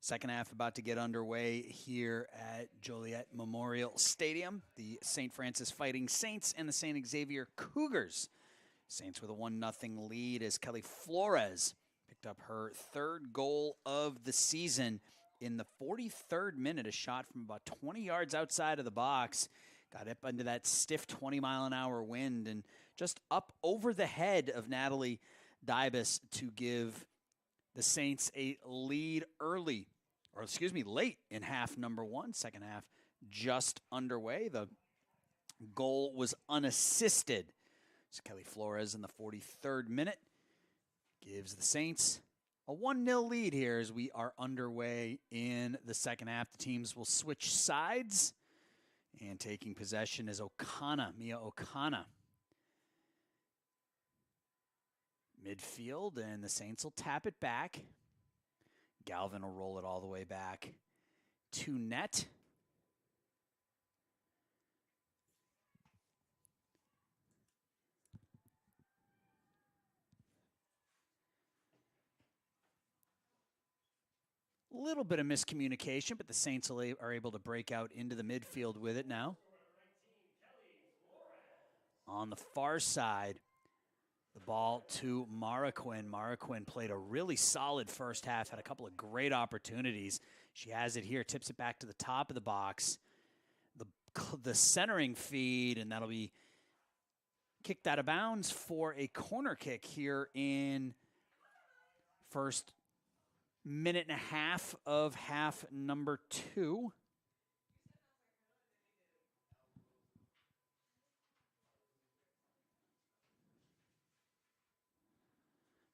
Second half about to get underway here at Joliet Memorial Stadium. The St. Francis Fighting Saints and the St. Xavier Cougars. Saints with a 1-0 lead as Kelly Flores picked up her third goal of the season in the 43rd minute. A shot from about 20 yards outside of the box. Got up under that stiff 20-mile-an-hour wind and just up over the head of Natalie Dybus to give the Saints a lead late in half number one. Second half just underway. The goal was unassisted. So Kelly Flores in the 43rd minute gives the Saints a 1-0 lead here as we are underway in the second half. The teams will switch sides, and taking possession is Mia Okana. Midfield, and the Saints will tap it back. Galvin will roll it all the way back to net. A little bit of miscommunication, but the Saints are able to break out into the midfield with it now. On the far side, the ball to Marquin. Marquin played a really solid first half, had a couple of great opportunities. She has it here, tips it back to the top of the box. The centering feed, and that'll be kicked out of bounds for a corner kick here in first minute and a half of half number two.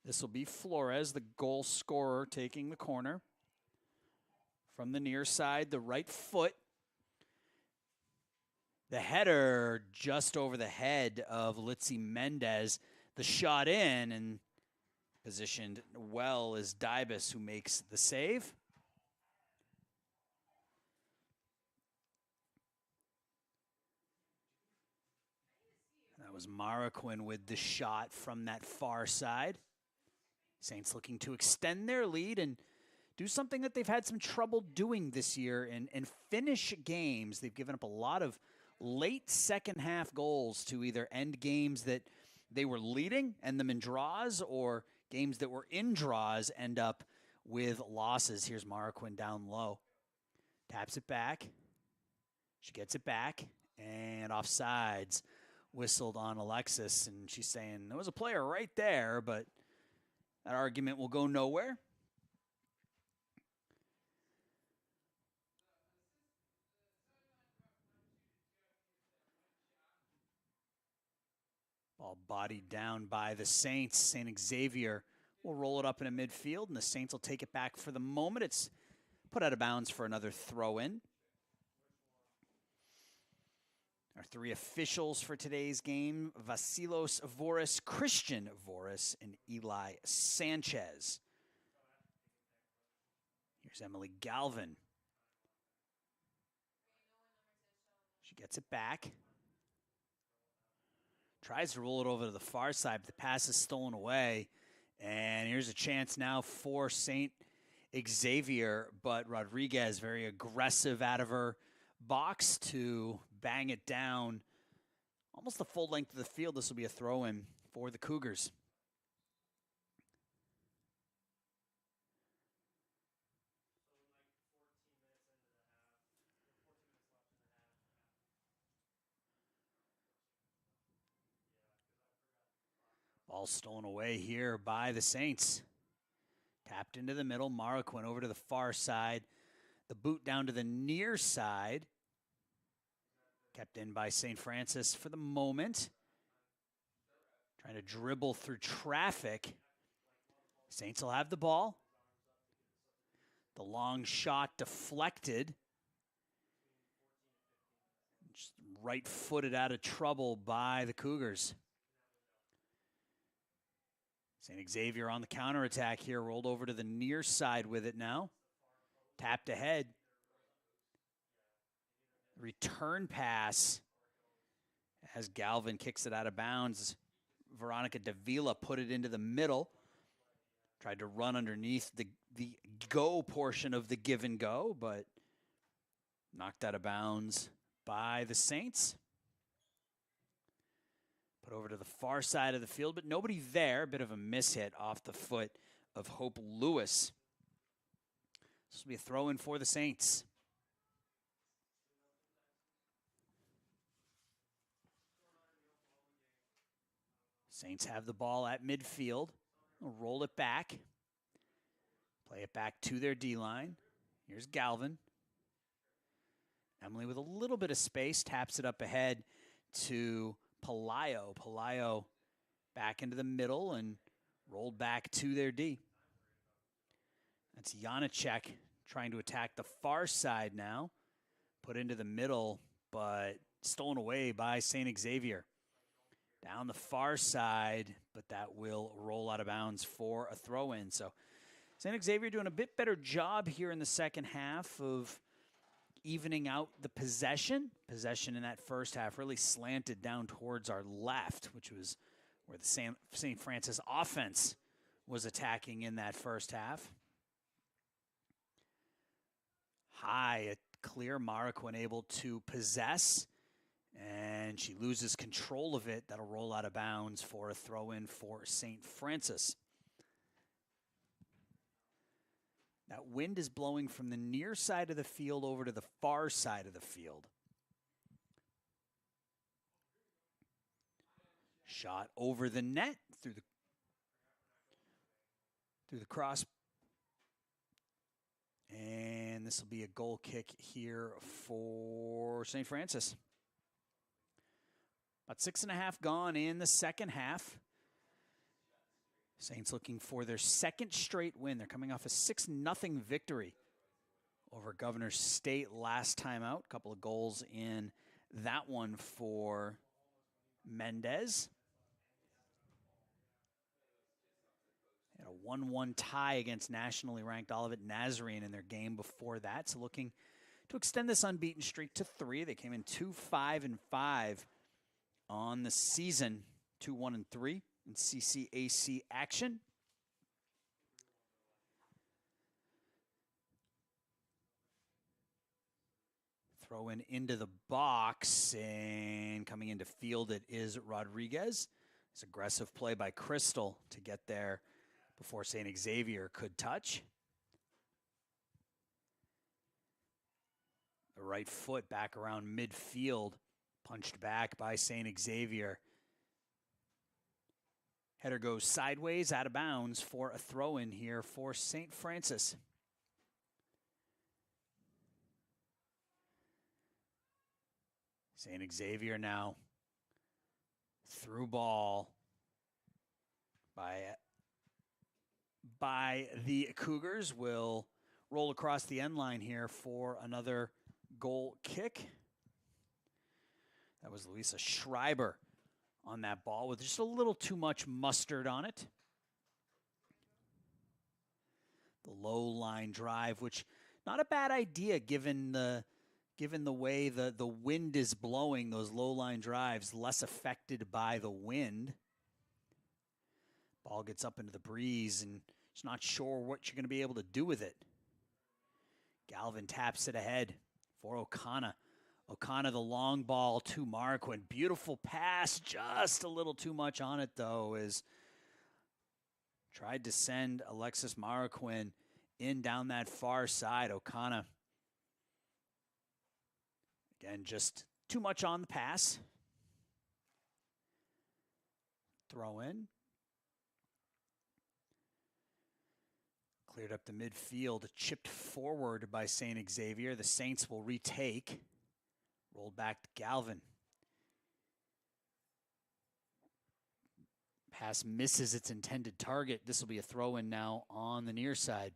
This will be Flores, the goal scorer, taking the corner. From the near side, the right foot. The header just over the head of Litzy Mendez. The shot in and positioned well is Dybus, who makes the save. That was Marquin with the shot from that far side. Saints looking to extend their lead and do something that they've had some trouble doing this year and finish games. They've given up a lot of late second half goals to either end games that they were leading, end them in draws, or games that were in draws end up with losses. Here's Marquin down low. Taps it back. She gets it back, and offsides whistled on Alexis, and she's saying there was a player right there, but that argument will go nowhere. Ball bodied down by the Saints. St. Xavier will roll it up in a midfield, and the Saints will take it back for the moment. It's put out of bounds for another throw-in. Our three officials for today's game: Vasilos Voris, Christian Voris, and Eli Sanchez. Here's Emily Galvin. She gets it back. Tries to roll it over to the far side, but the pass is stolen away. And here's a chance now for St. Xavier, but Rodriguez very aggressive out of her box to bang it down almost the full length of the field. This will be a throw-in for the Cougars. Ball stolen away here by the Saints. Tapped into the middle. Marquin over to the far side. The boot down to the near side. Kept in by St. Francis for the moment. Trying to dribble through traffic. Saints will have the ball. The long shot deflected. Just right-footed out of trouble by the Cougars. St. Xavier on the counterattack here. Rolled over to the near side with it now. Tapped ahead. Return pass as Galvin kicks it out of bounds. Veronica Davila put it into the middle. Tried to run underneath the go portion of the give and go, but knocked out of bounds by the Saints. Put over to the far side of the field, but nobody there. A bit of a mishit off the foot of Hope Lewis. This will be a throw-in for the Saints. Saints have the ball at midfield. They'll roll it back. Play it back to their D-line. Here's Galvin. Emily with a little bit of space. Taps it up ahead to Pelayo. Pelayo back into the middle and rolled back to their D. That's Janacek trying to attack the far side now. Put into the middle, but stolen away by St. Xavier. Down the far side, but that will roll out of bounds for a throw-in. So St. Xavier doing a bit better job here in the second half of evening out the possession. Possession in that first half really slanted down towards our left, which was where the St. Francis offense was attacking in that first half. High, a clear Marquand able to possess, and she loses control of it. That'll roll out of bounds for a throw-in for St. Francis. That wind is blowing from the near side of the field over to the far side of the field. Shot over the net through the cross. And this will be a goal kick here for St. Francis. About 6.5 gone in the second half. Saints looking for their second straight win. They're coming off a 6-0 victory over Governor's State last time out. A couple of goals in that one for Mendez. Had a 1-1 tie against nationally ranked Olivet Nazarene in their game before that. So looking to extend this unbeaten streak to 3. They came in 2-5-5 on the season, 2-1-3 in CCAC action. Throw in into the box, and coming into field it is Rodriguez. It's aggressive play by Crystal to get there before St. Xavier could touch. The right foot back around midfield, punched back by St. Xavier. Header goes sideways, out of bounds for a throw-in here for St. Francis. St. Xavier now through ball by the Cougars, will roll across the end line here for another goal kick. That was Louisa Schreiber on that ball with just a little too much mustard on it. The low line drive, which not a bad idea given the way the wind is blowing. Those low line drives less affected by the wind. Ball gets up into the breeze and just not sure what you're going to be able to do with it. Galvin taps it ahead for O'Connor. O'Connor, the long ball to Marquand. Beautiful pass, just a little too much on it, though, as tried to send Alexis Marquand in down that far side. O'Connor, again, just too much on the pass. Throw in. Cleared up the midfield, chipped forward by St. Xavier. The Saints will retake. Rolled back to Galvin. Pass misses its intended target. This will be a throw-in now on the near side.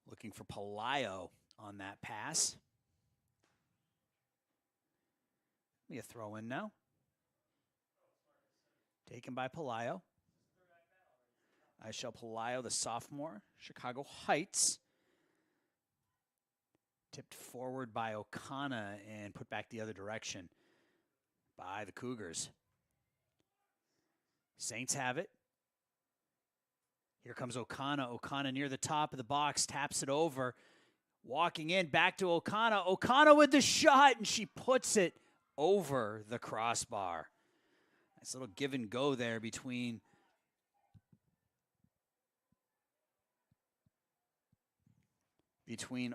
Looking for Pelayo on that pass. Be a throw-in now. Taken by Pelayo. Aishel Pelayo, the sophomore, Chicago Heights. Tipped forward by O'Connor and put back the other direction by the Cougars. Saints have it. Here comes O'Connor. O'Connor near the top of the box, taps it over. Walking in, back to O'Connor. O'Connor with the shot, and she puts it over the crossbar. Nice little give and go there between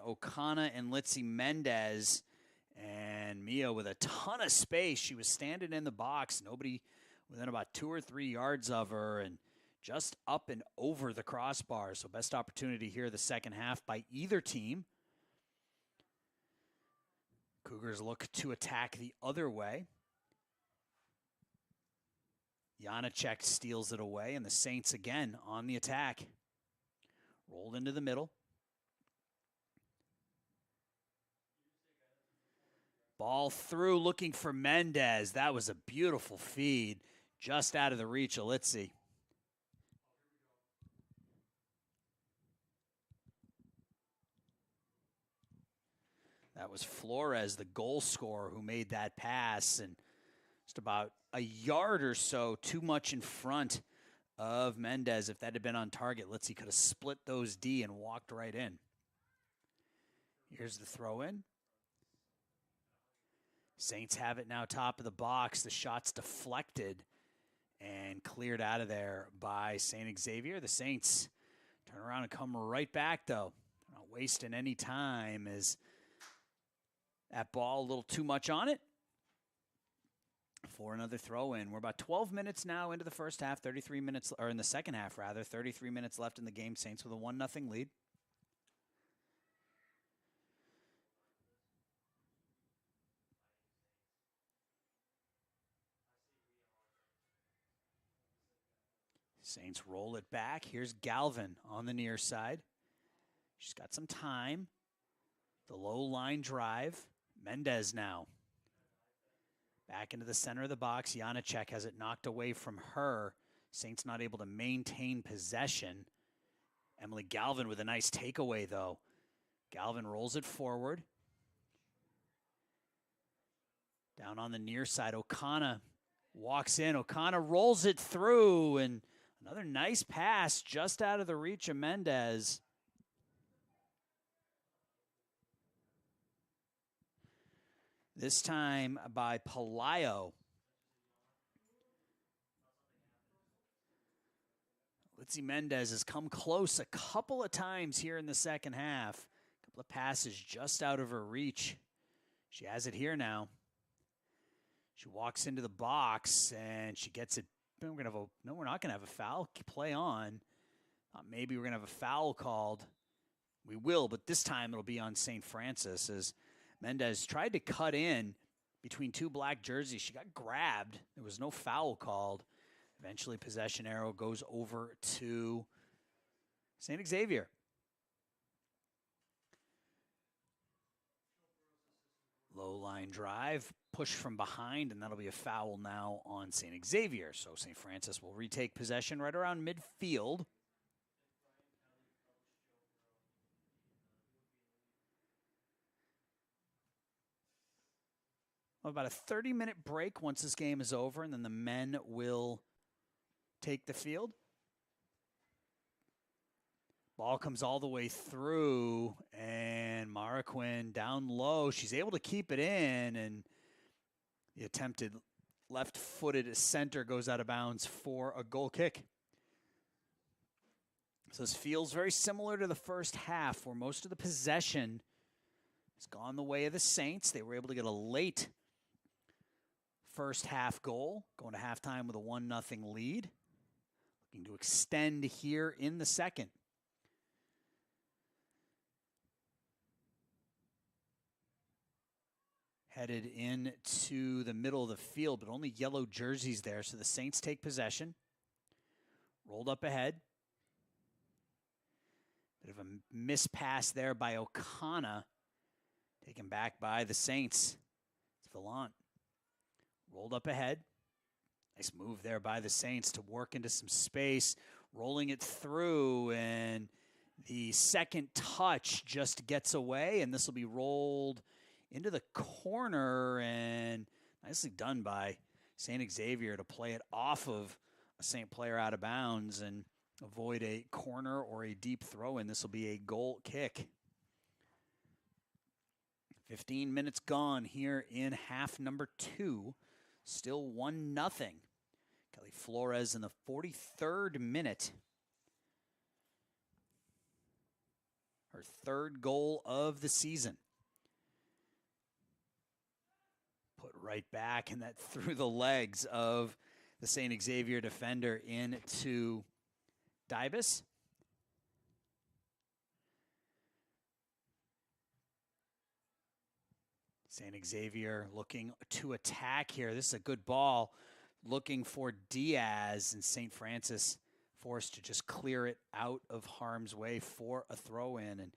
O'Connor and Litzy Mendez. And Mia with a ton of space. She was standing in the box. Nobody within about 2 or 3 yards of her, and just up and over the crossbar. So best opportunity here the second half by either team. Cougars look to attack the other way. Janacek steals it away, and the Saints again on the attack. Rolled into the middle. Ball through, looking for Mendez. That was a beautiful feed, just out of the reach of Litzy. That was Flores, the goal scorer, who made that pass, and just about a yard or so too much in front of Mendez. If that had been on target, Litzy could have split those D and walked right in. Here's the throw in. Saints have it now top of the box. The shot's deflected and cleared out of there by St. Xavier. The Saints turn around and come right back, though. Not wasting any time as that ball a little too much on it for another throw in. We're about 12 minutes now into the first half, 33 minutes, or in the second half rather, 33 minutes left in the game. Saints with a 1-0 lead. Saints roll it back. Here's Galvin on the near side. She's got some time. The low line drive. Mendez now. Back into the center of the box. Janacek has it knocked away from her. Saints not able to maintain possession. Emily Galvin with a nice takeaway, though. Galvin rolls it forward. Down on the near side, O'Connor walks in. O'Connor rolls it through, and another nice pass just out of the reach of Mendez. This time by Palaio. Litzy Mendez has come close a couple of times here in the second half. A couple of passes just out of her reach. She has it here now. She walks into the box and she gets it. We're not going to have a foul. Play on. Maybe we're going to have a foul called. We will, but this time it'll be on St. Francis as Mendez tried to cut in between two black jerseys. She got grabbed. There was no foul called. Eventually, possession arrow goes over to St. Xavier. Low line drive, push from behind, and that'll be a foul now on St. Xavier. So St. Francis will retake possession right around midfield. About a 30-minute break once this game is over, and then the men will take the field. Ball comes all the way through, and Mara Quinn down low. She's able to keep it in, and the attempted left-footed center goes out of bounds for a goal kick. So this feels very similar to the first half, where most of the possession has gone the way of the Saints. They were able to get a late first half goal, going to halftime with a 1-0 lead. Looking to extend here in the second. Headed into the middle of the field, but only yellow jerseys there, so the Saints take possession. Rolled up ahead. Bit of a mispass there by O'Connor. Taken back by the Saints. It's Villant. Rolled up ahead. Nice move there by the Saints to work into some space. Rolling it through, and the second touch just gets away, and this will be rolled into the corner, and nicely done by St. Xavier to play it off of a Saint player out of bounds. And avoid a corner or a deep throw in. This will be a goal kick. 15 minutes gone here in half number 2. Still 1-0. Kelly Flores in the 43rd minute. Her 3rd goal of the season. Put right back, and that through the legs of the St. Xavier defender into Dybus. St. Xavier looking to attack here. This is a good ball. Looking for Diaz, and St. Francis forced to just clear it out of harm's way for a throw-in. And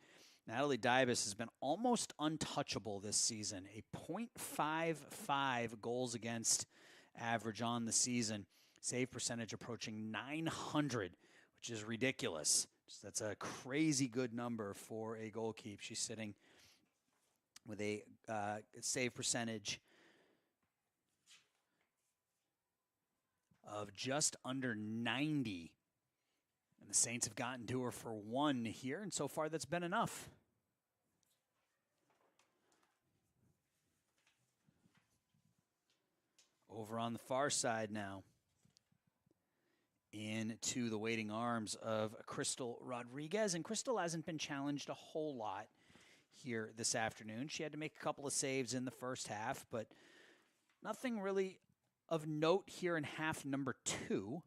Natalie Dybus has been almost untouchable this season. A .55 goals against average on the season. Save percentage approaching 900, which is ridiculous. That's a crazy good number for a goal keep. She's sitting with a save percentage of just under 90. And the Saints have gotten to her for 1 here, and so far that's been enough. Over on the far side now, into the waiting arms of Crystal Rodriguez. And Crystal hasn't been challenged a whole lot here this afternoon. She had to make a couple of saves in the first half, but nothing really of note here in half number 2.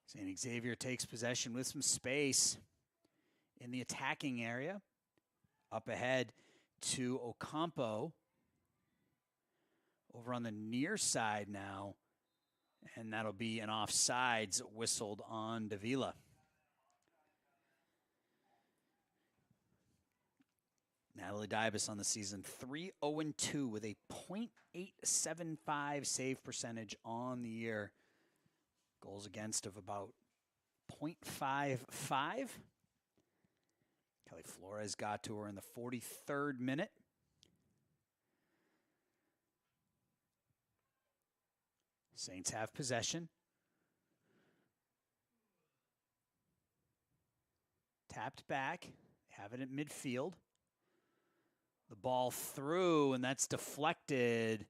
St. Xavier takes possession with some space in the attacking area. Up ahead to Ocampo. Over on the near side now. And that'll be an offsides whistled on Davila. Natalie Dybus on the season, 3-0-2 with a .875 save percentage on the year. Goals against of about .55. Kelly Flores got to her in the 43rd minute. Saints have possession. Tapped back. Have it at midfield. The ball through, and that's deflected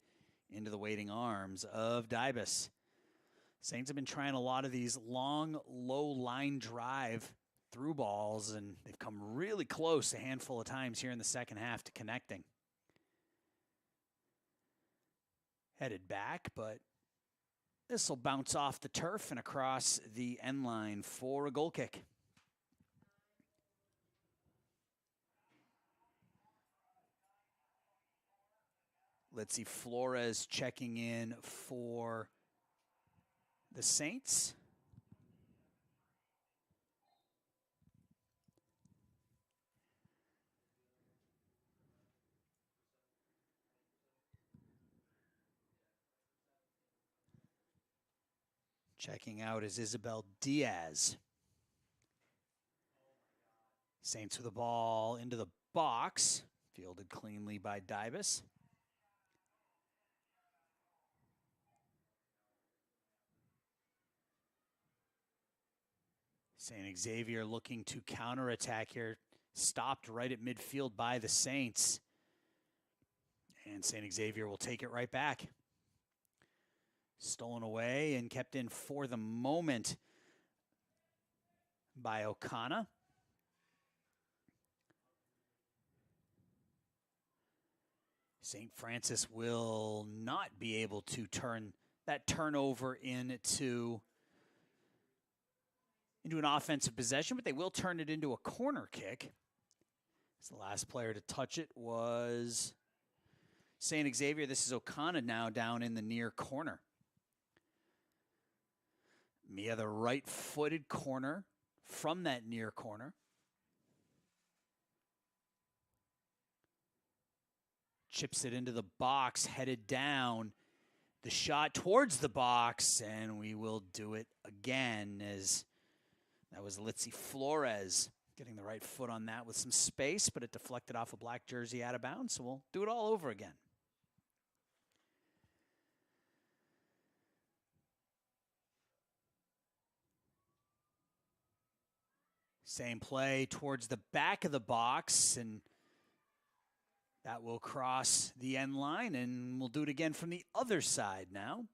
into the waiting arms of Dybus. Saints have been trying a lot of these long, low line drive through balls, and they've come really close a handful of times here in the second half to connecting. Headed back, but this will bounce off the turf and across the end line for a goal kick. Let's see, Flores checking in for the Saints. Checking out is Isabel Diaz. Saints with the ball into the box. Fielded cleanly by Dybus. St. Xavier looking to counterattack here. Stopped right at midfield by the Saints. And St. Xavier will take it right back. Stolen away and kept in for the moment by Okana. St. Francis will not be able to turn that turnover into an offensive possession, but they will turn it into a corner kick. The last player to touch it was St. Xavier. This is Okana now down in the near corner. Mia, the right-footed corner from that near corner. Chips it into the box, headed down. The shot towards the box, and we will do it again as that was Litzy Flores getting the right foot on that with some space, but it deflected off a black jersey out of bounds, so we'll do it all over again. Same play towards the back of the box, and that will cross the end line, and we'll do it again from the other side now.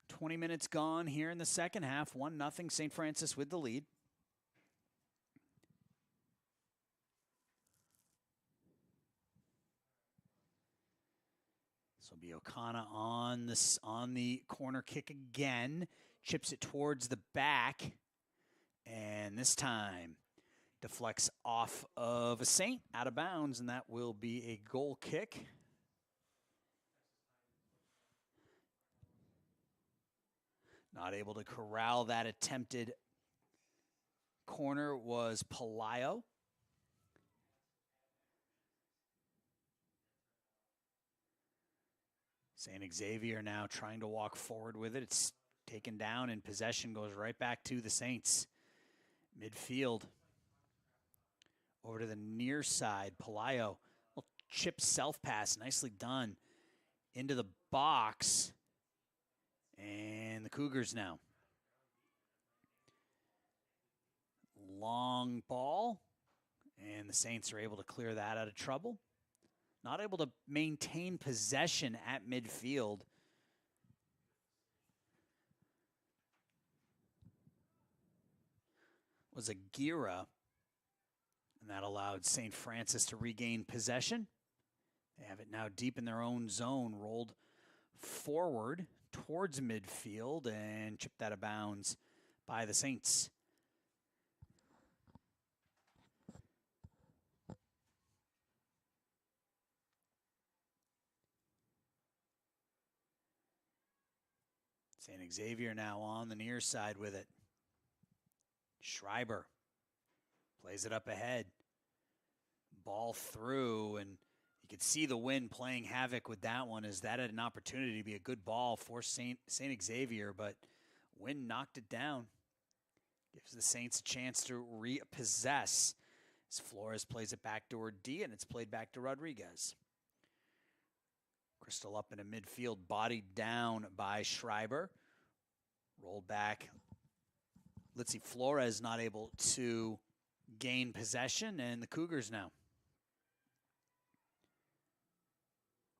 20 minutes gone here in the second half. 1-0 St. Francis with the lead. This will be O'Connor on the corner kick again. Chips it towards the back. And this time deflects off of a Saint out of bounds, and that will be a goal kick. Not able to corral that attempted corner was Palaio. St. Xavier now trying to walk forward with it. It's taken down, and possession goes right back to the Saints. Midfield. Over to the near side. Palaio. Little chip self-pass. Nicely done. Into the box. And the Cougars now. Long ball. And the Saints are able to clear that out of trouble. Not able to maintain possession at midfield. Was a Gira, and that allowed St. Francis to regain possession. They have it now deep in their own zone, rolled forward towards midfield, and chipped out of bounds by the Saints. St. Xavier now on the near side with it. Schreiber plays it up ahead. Ball through, and you could see the wind playing havoc with that one, as that had an opportunity to be a good ball for St. Xavier, but wind knocked it down. Gives the Saints a chance to repossess. As Flores plays it back to D, and it's played back to Rodriguez. Crystal up in a midfield, bodied down by Schreiber. Rolled back. Let's see, Flores not able to gain possession, and the Cougars now.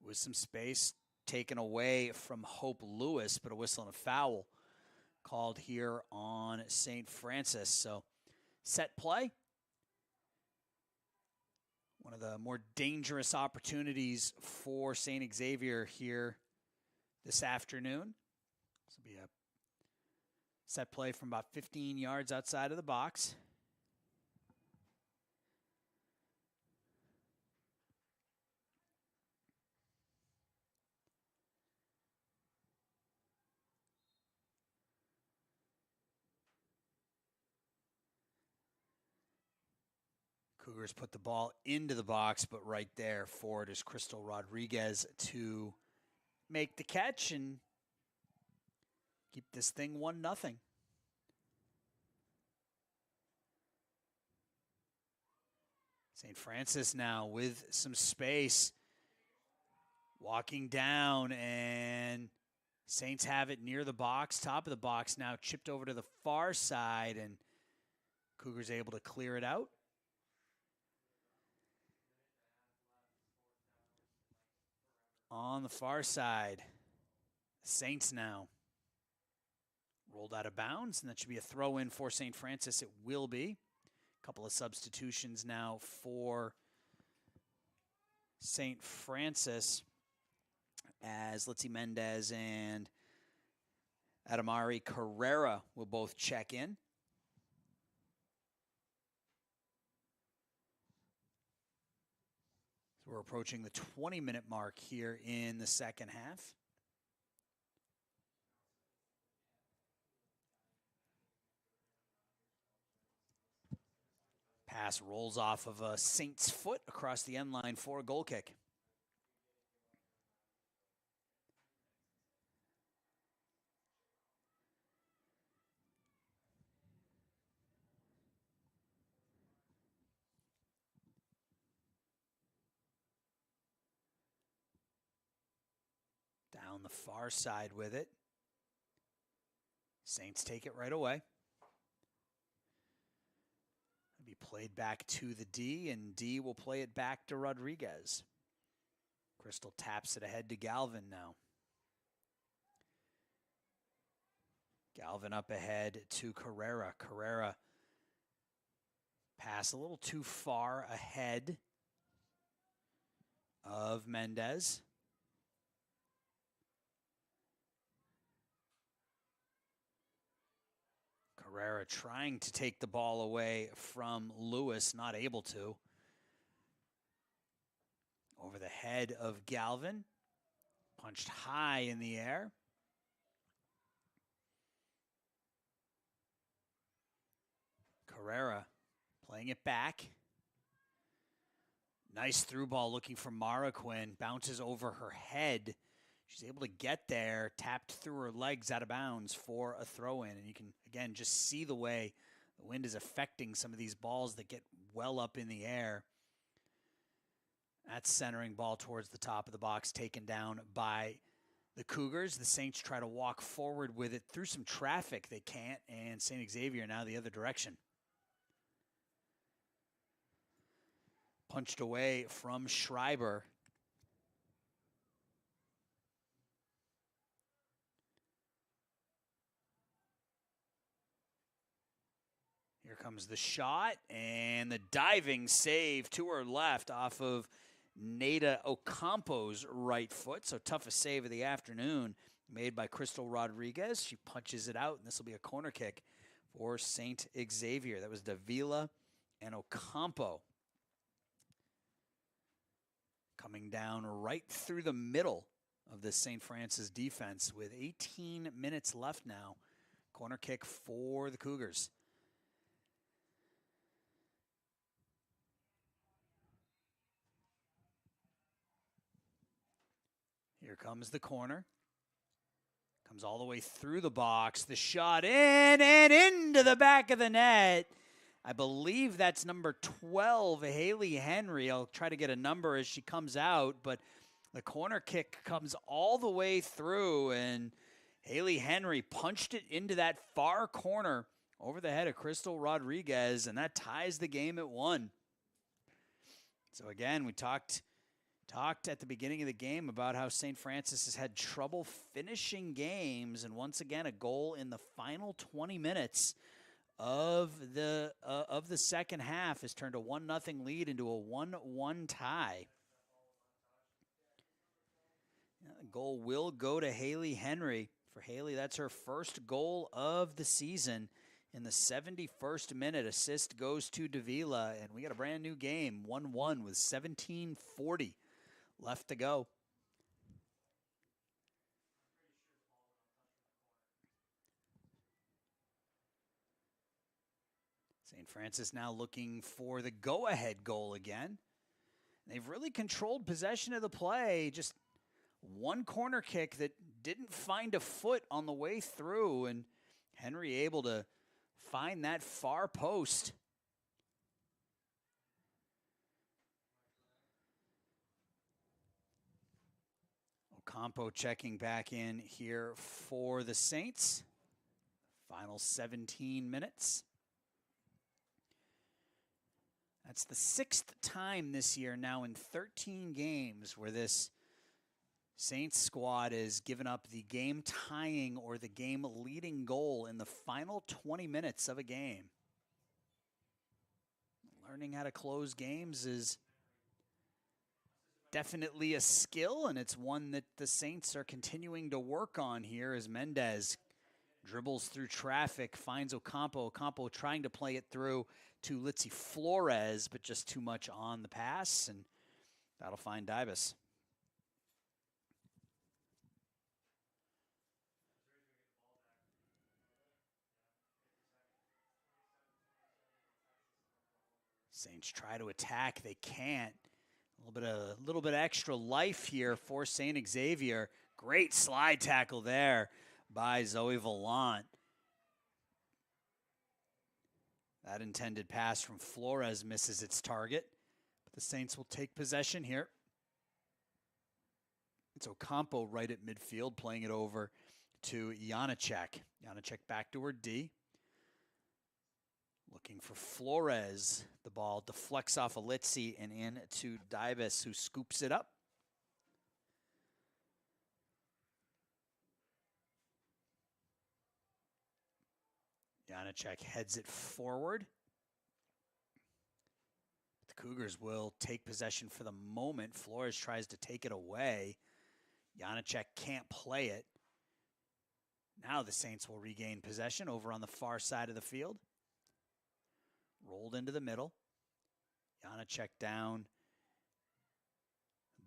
With some space taken away from Hope Lewis, but a whistle and a foul called here on St. Francis. So set play. One of the more dangerous opportunities for St. Xavier here this afternoon. This will be a set play from about 15 yards outside of the box. Cougars put the ball into the box, but right there for it is Crystal Rodriguez to make the catch and keep this thing 1-0. St. Francis now with some space. Walking down, and Saints have it near the box, top of the box now, chipped over to the far side, and Cougars able to clear it out. On the far side, Saints now rolled out of bounds, and that should be a throw in for St. Francis. It will be. A couple of substitutions now for St. Francis, as Litzy Mendez and Adamari Carrera will both check in. So we're approaching the 20-minute mark here in the second half. Pass rolls off of a Saints foot across the end line for a goal kick. Down the far side with it. Saints take it right away. It'll be played back to the D, and D will play it back to Rodriguez. Crystal taps it ahead to Galvin now. Galvin up ahead to Carrera. Carrera pass a little too far ahead of Mendez. Carrera trying to take the ball away from Lewis, not able to. Over the head of Galvin. Punched high in the air. Carrera playing it back. Nice through ball looking for Marroquin. Bounces over her head. She's able to get there. Tapped through her legs out of bounds for a throw-in. And you can, again, just see the way the wind is affecting some of these balls that get well up in the air. That centering ball towards the top of the box taken down by the Cougars. The Saints try to walk forward with it through some traffic. They can't, and St. Xavier now the other direction. Punched away from Schreiber. Here comes the shot, and the diving save to her left off of Nada Ocampo's right foot. So toughest save of the afternoon made by Crystal Rodriguez. She punches it out, and this will be a corner kick for St. Xavier. That was Davila and Ocampo. Coming down right through the middle of the St. Francis defense with 18 minutes left now. Corner kick for the Cougars. Here comes the corner. Comes all the way through the box. The shot in and into the back of the net. I believe that's number 12, Haley Henry. I'll try to get a number as she comes out, but the corner kick comes all the way through, and Haley Henry punched it into that far corner over the head of Crystal Rodriguez, and that ties the game at 1. So again, we talked at the beginning of the game about how St. Francis has had trouble finishing games, and once again, a goal in the final 20 minutes of the second half has turned a 1-0 lead into a 1-1 tie. The goal will go to Haley Henry. For Haley, that's her first goal of the season. In the 71st minute, assist goes to Davila, and we got a brand new game, 1-1 with 17:40 left to go. St. Francis now looking for the go-ahead goal again. They've really controlled possession of the play. Just one corner kick that didn't find a foot on the way through, and Henry able to find that far post. Ocampo checking back in here for the Saints. Final 17 minutes. That's the 6th time this year now in 13 games where this Saints squad has given up the game-tying or the game-leading goal in the final 20 minutes of a game. Learning how to close games is definitely a skill, and it's one that the Saints are continuing to work on here as Mendez dribbles through traffic, finds Ocampo. Ocampo trying to play it through to Litzy Flores, but just too much on the pass, and that'll find Dibus. Saints try to attack. They can't. A little bit of extra life here for St. Xavier. Great slide tackle there by Zoe Vallant. That intended pass from Flores misses its target, but the Saints will take possession here. It's Ocampo right at midfield, playing it over to Janacek. Janacek back to her D. Looking for Flores. The ball deflects off of Litzy and in to Dybus, who scoops it up. Janacek heads it forward. The Cougars will take possession for the moment. Flores tries to take it away. Janacek can't play it. Now the Saints will regain possession over on the far side of the field. Rolled into the middle. Janacek down.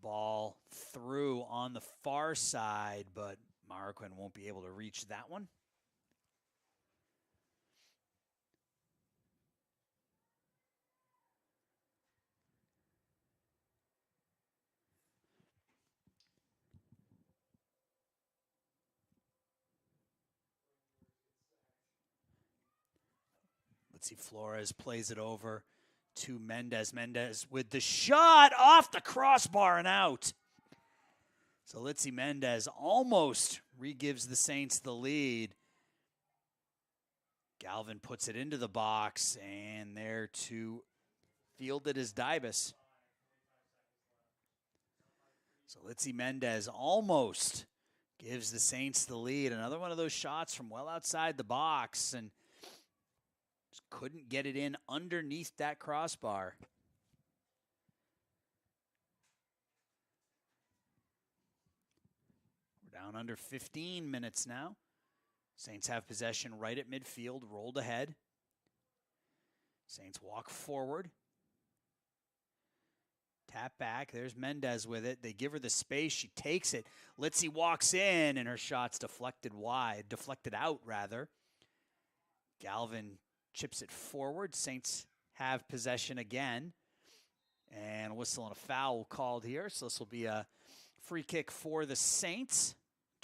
Ball through on the far side, but Marquin won't be able to reach that one. Let's see, Flores plays it over to Mendez. Mendez with the shot off the crossbar and out. So Litzy Mendez almost re-gives the Saints the lead. Galvin puts it into the box, and there to field it is Dybus. So Litzy Mendez almost gives the Saints the lead. Another one of those shots from well outside the box, and just couldn't get it in underneath that crossbar. We're down under 15 minutes now. Saints have possession right at midfield, rolled ahead. Saints walk forward. Tap back. There's Mendez with it. They give her the space. She takes it. Litzy walks in, and her shot's deflected out, rather. Galvin chips it forward. Saints have possession again. And a whistle and a foul called here. So this will be a free kick for the Saints.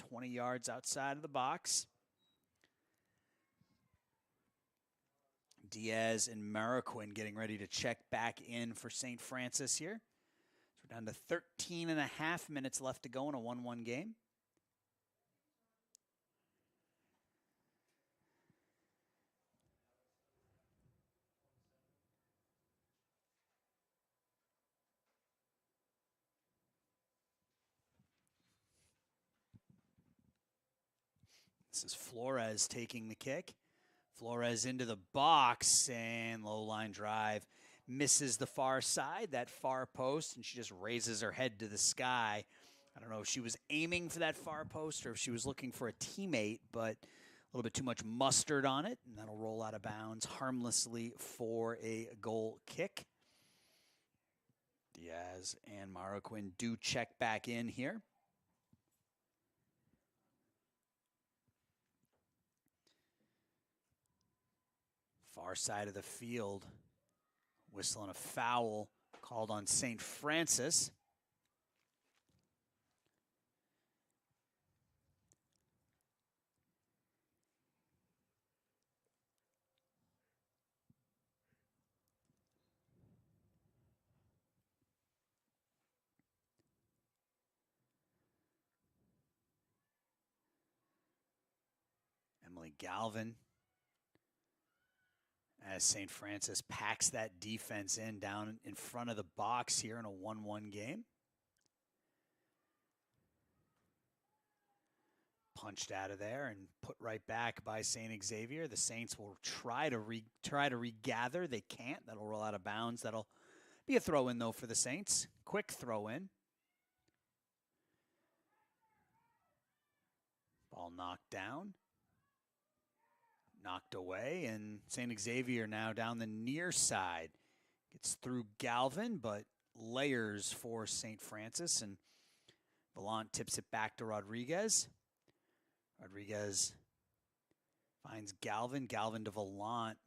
20 yards outside of the box. Diaz and Marquin getting ready to check back in for St. Francis here. So we're down to 13 and a half minutes left to go in a 1-1 game. This is Flores taking the kick. Flores into the box, and low line drive. Misses the far side, that far post, and she just raises her head to the sky. I don't know if she was aiming for that far post or if she was looking for a teammate, but a little bit too much mustard on it, and that'll roll out of bounds harmlessly for a goal kick. Diaz and Marquin do check back in here. Far side of the field, whistle and a foul called on St. Francis. Emily Galvin, as St. Francis packs that defense in down in front of the box here in a 1-1 game. Punched out of there and put right back by St. Xavier. The Saints will try to regather. They can't. That'll roll out of bounds. That'll be a throw-in, though, for the Saints. Quick throw-in. Ball knocked down. Knocked away, and St. Xavier now down the near side. Gets through Galvin, but layers for St. Francis, and Vallant tips it back to Rodriguez. Rodriguez finds Galvin. Galvin to Vallant.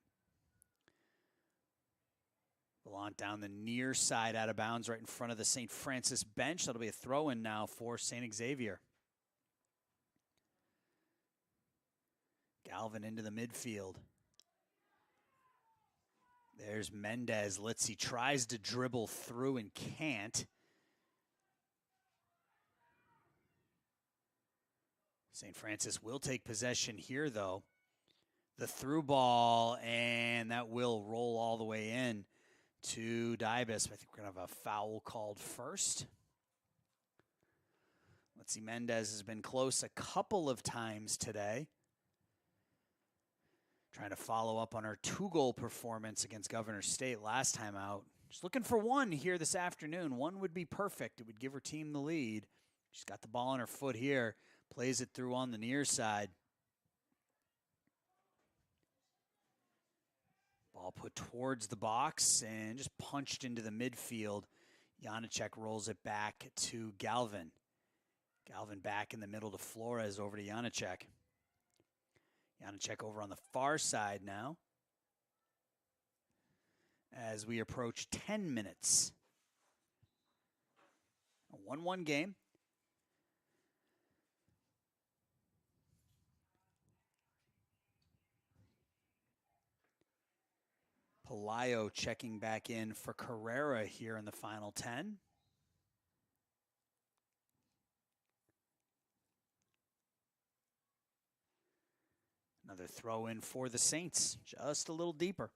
Vallant down the near side out of bounds right in front of the St. Francis bench. That'll be a throw-in now for St. Xavier. Galvin into the midfield. There's Mendez. Litzy tries to dribble through and can't. St. Francis will take possession here, though. The through ball, and that will roll all the way in to Dybus. I think we're going to have a foul called first. Let's see, Mendez has been close a couple of times today. Trying to follow up on her 2-goal performance against Governor State last time out. Just looking for one here this afternoon. One would be perfect. It would give her team the lead. She's got the ball on her foot here. Plays it through on the near side. Ball put towards the box and just punched into the midfield. Janacek rolls it back to Galvin. Galvin back in the middle to Flores, over to Janacek. Janacek over on the far side now, as we approach 10 minutes. A 1-1 game. Pelayo checking back in for Carrera here in the final 10. Another throw in for the Saints, just a little deeper.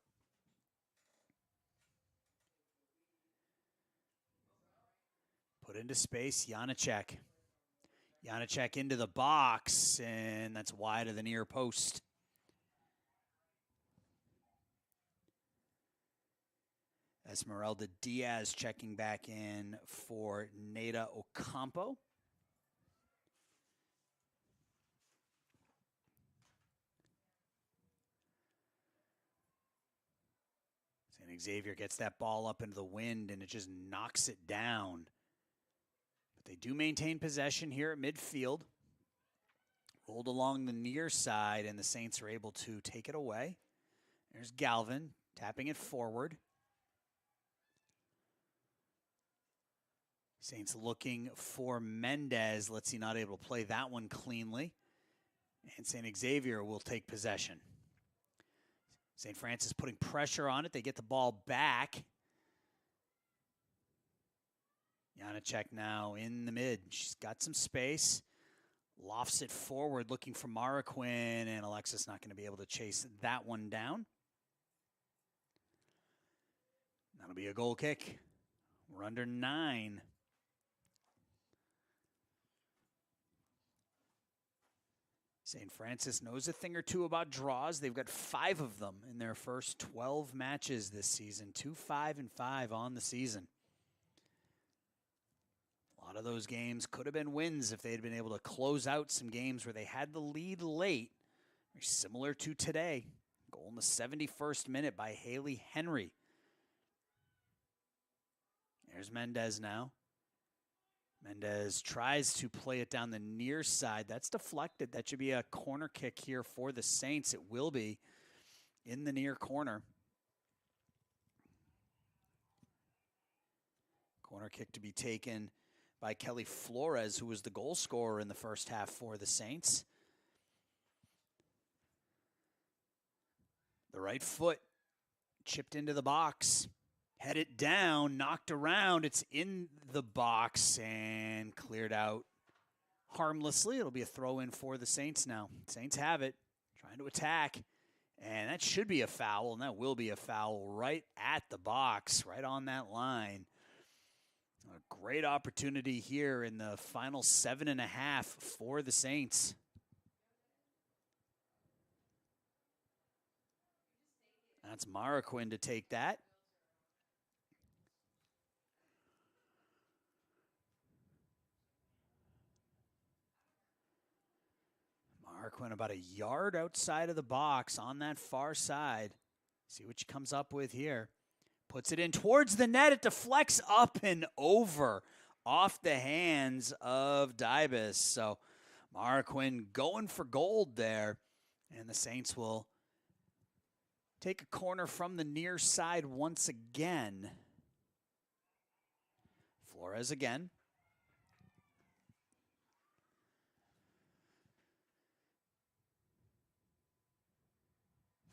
Put into space, Janacek. Janacek into the box, and that's wide of the near post. Esmeralda Diaz checking back in for Neda Ocampo. Xavier gets that ball up into the wind, and it just knocks it down. But they do maintain possession here at midfield. Rolled along the near side, and the Saints are able to take it away. There's Galvin tapping it forward. Saints looking for Mendez. Let's see, not able to play that one cleanly. And St. Xavier will take possession. St. Francis putting pressure on it. They get the ball back. Janacek now in the mid. She's got some space. Lofts it forward, looking for Marquin, and Alexis not going to be able to chase that one down. That'll be a goal kick. We're under 9. St. Francis knows a thing or two about draws. They've got 5 of them in their first 12 matches this season. 2-5-5 on the season. A lot of those games could have been wins if they had been able to close out some games where they had the lead late. Very similar to today. Goal in the 71st minute by Haley Henry. There's Mendez now. Mendez tries to play it down the near side. That's deflected. That should be a corner kick here for the Saints. It will be in the near corner. Corner kick to be taken by Kelly Flores, who was the goal scorer in the first half for the Saints. The right foot chipped into the box. Headed down, knocked around. It's in the box and cleared out harmlessly. It'll be a throw in for the Saints now. Saints have it, trying to attack. And that should be a foul, and that will be a foul right at the box, right on that line. A great opportunity here in the final 7.5 for the Saints. That's Marquin to take that. Marquin about a yard outside of the box on that far side. See what she comes up with here. Puts it in towards the net. It deflects up and over off the hands of Dybus. So Marquin going for gold there. And the Saints will take a corner from the near side once again. Flores again.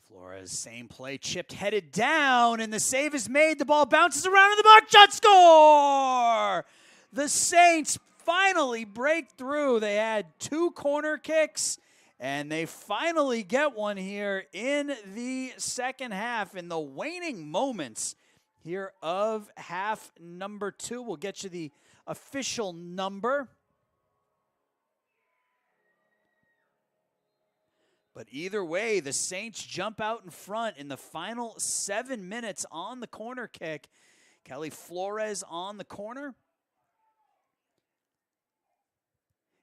Flores, same play, chipped, headed down, and the save is made. The ball bounces around in the box, shot, score! The Saints finally break through. They had 2 corner kicks, and they finally get one here in the second half in the waning moments here of half number 2. We'll get you the official number. But either way, the Saints jump out in front in the final 7 minutes on the corner kick. Kelly Flores on the corner.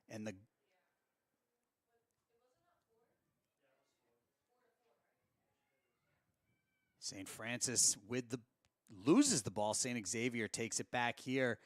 And the St. Francis loses the ball. St. Xavier takes it back here.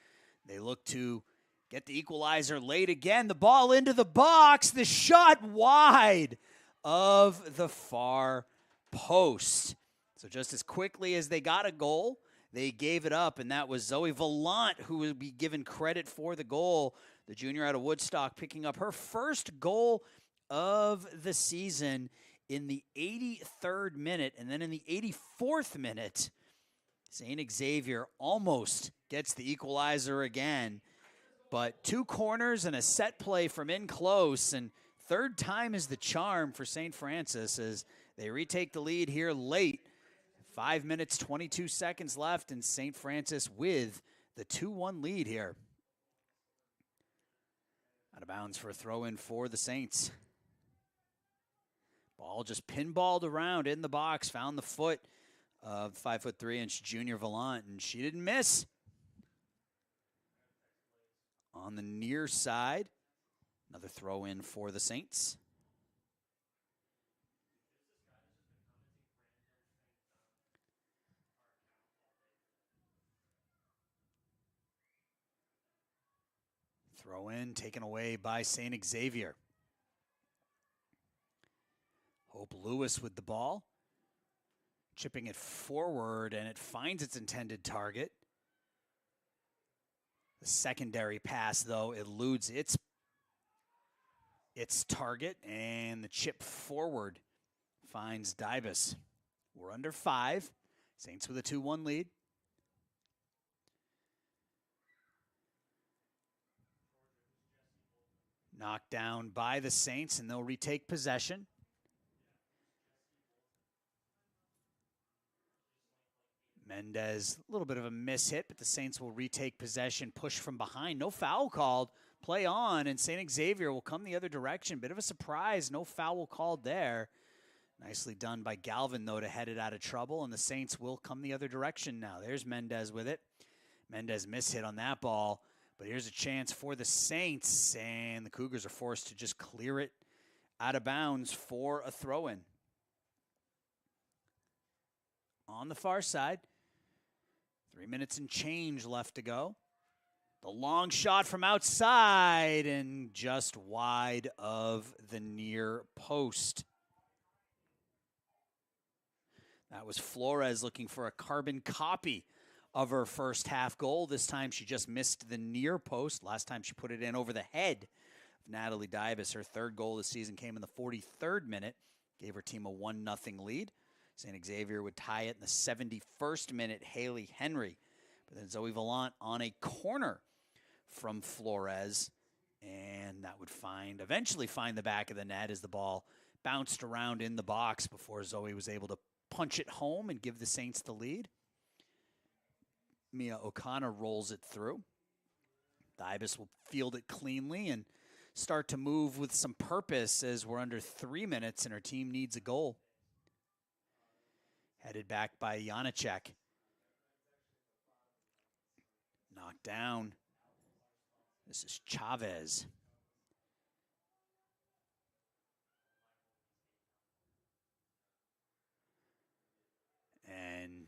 They look to get the equalizer late again. The ball into the box. The shot wide of the far post. So just as quickly as they got a goal, they gave it up, and that was Zoe Vallant who would be given credit for the goal. The junior out of Woodstock picking up her first goal of the season in the 83rd minute, and then in the 84th minute, St. Xavier almost gets the equalizer again. But 2 corners and a set play from in close, and third time is the charm for St. Francis as they retake the lead here late. 5 minutes, 22 seconds left, and St. Francis with the 2-1 lead here. Out of bounds for a throw-in for the Saints. Ball just pinballed around in the box, found the foot of 5'3" junior Vallant, and she didn't miss. On the near side, another throw-in for the Saints. Throw in taken away by St. Xavier. Hope Lewis with the ball. Chipping it forward, and it finds its intended target. The secondary pass, though, eludes its target, and the chip forward finds Dybus. We're under 5. Saints with a 2-1 lead. Knocked down by the Saints, and they'll retake possession. Mendez, a little bit of a miss hit, but the Saints will retake possession, push from behind. No foul called. Play on, and St. Xavier will come the other direction. Bit of a surprise. No foul called there. Nicely done by Galvin, though, to head it out of trouble, and the Saints will come the other direction now. There's Mendez with it. Mendez miss hit on that ball. But here's a chance for the Saints, and the Cougars are forced to just clear it out of bounds for a throw-in. On the far side, 3 minutes and change left to go. The long shot from outside and just wide of the near post. That was Flores looking for a carbon copy of her first half goal. This time she just missed the near post. Last time she put it in over the head of Natalie Dybus. Her third goal this season came in the 43rd minute. Gave her team a 1-0 lead. St. Xavier would tie it in the 71st minute. Haley Henry. But then Zoe Vallant on a corner from Flores. And that would eventually find the back of the net as the ball bounced around in the box before Zoe was able to punch it home and give the Saints the lead. Mia O'Connor rolls it through. Dybus will field it cleanly and start to move with some purpose as we're under 3 minutes and our team needs a goal. Headed back by Janacek. Knocked down. This is Chavez. And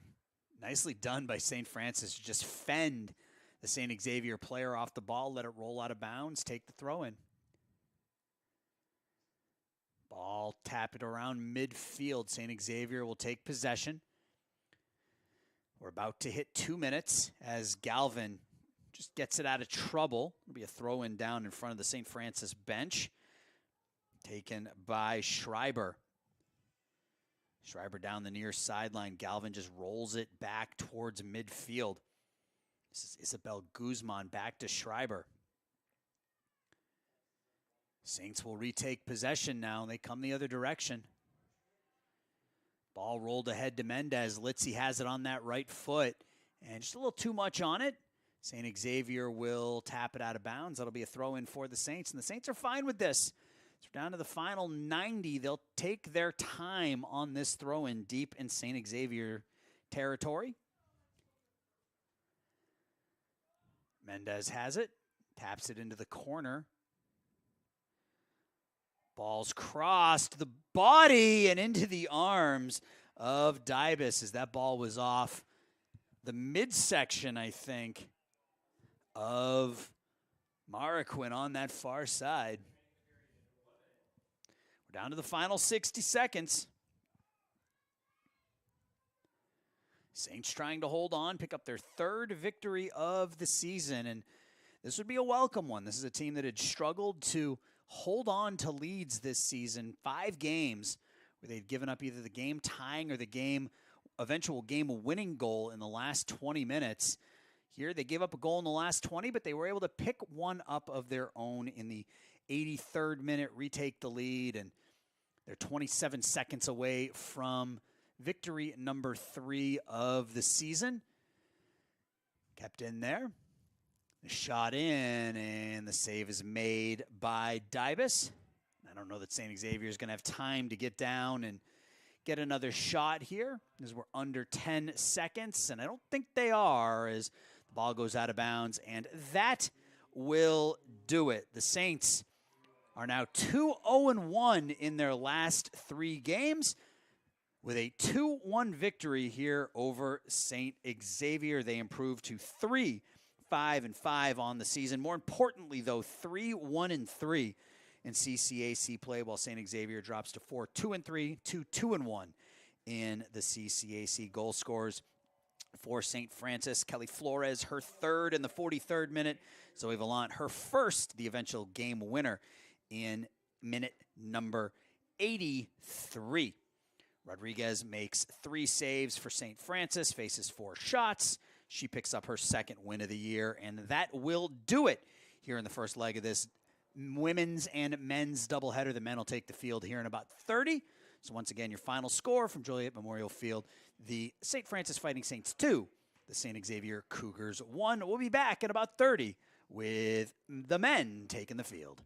nicely done by St. Francis to just fend the St. Xavier player off the ball, let it roll out of bounds, take the throw in. Ball tap it around midfield. St. Xavier will take possession. We're about to hit 2 minutes as Galvin just gets it out of trouble. It'll be a throw in down in front of the St. Francis bench. Taken by Schreiber. Schreiber down the near sideline. Galvin just rolls it back towards midfield. This is Isabel Guzman back to Schreiber. Saints will retake possession now. They come the other direction. Ball rolled ahead to Mendez. Litzy has it on that right foot. And just a little too much on it. St. Xavier will tap it out of bounds. That'll be a throw-in for the Saints. And the Saints are fine with this. So down to the final 90. They'll take their time on this throw-in deep in St. Xavier territory. Mendez has it. Taps it into the corner. Ball's crossed the body and into the arms of Dybus as that ball was off the midsection, I think, of Marquin on that far side. We're down to the final 60 seconds. Saints trying to hold on, pick up their third victory of the season, and this would be a welcome one. This is a team that had struggled to hold on to leads this season. 5 games where they'd given up either the game tying or the eventual game winning goal in the last 20 minutes. Here they gave up a goal in the last 20, but they were able to pick one up of their own in the 83rd minute, retake the lead, and they're 27 seconds away from victory number 3 of the season. Kept in there. The shot in, and the save is made by Dybus. I don't know that St. Xavier is going to have time to get down and get another shot here, as we're under 10 seconds, and I don't think they are, as the ball goes out of bounds, and that will do it. The Saints are now 2-0-1 in their last 3 games, with a 2-1 victory here over St. Xavier. They improved to 3-5-5 on the season. More importantly, though, 3-1-3 in CCAC play, while St. Xavier drops to 4-2-3, 2-2-1 in the CCAC. Goal scores for St. Francis: Kelly Flores, her third in the 43rd minute. Zoe Vallant, her first, the eventual game winner in minute number 83. Rodriguez makes 3 saves for St. Francis, faces 4 shots. She picks up her second win of the year, and that will do it here in the first leg of this women's and men's doubleheader. The men will take the field here in about 30. So once again, your final score from Joliet Memorial Field: the St. Francis Fighting Saints 2, the St. Xavier Cougars 1. We'll be back in about 30 with the men taking the field.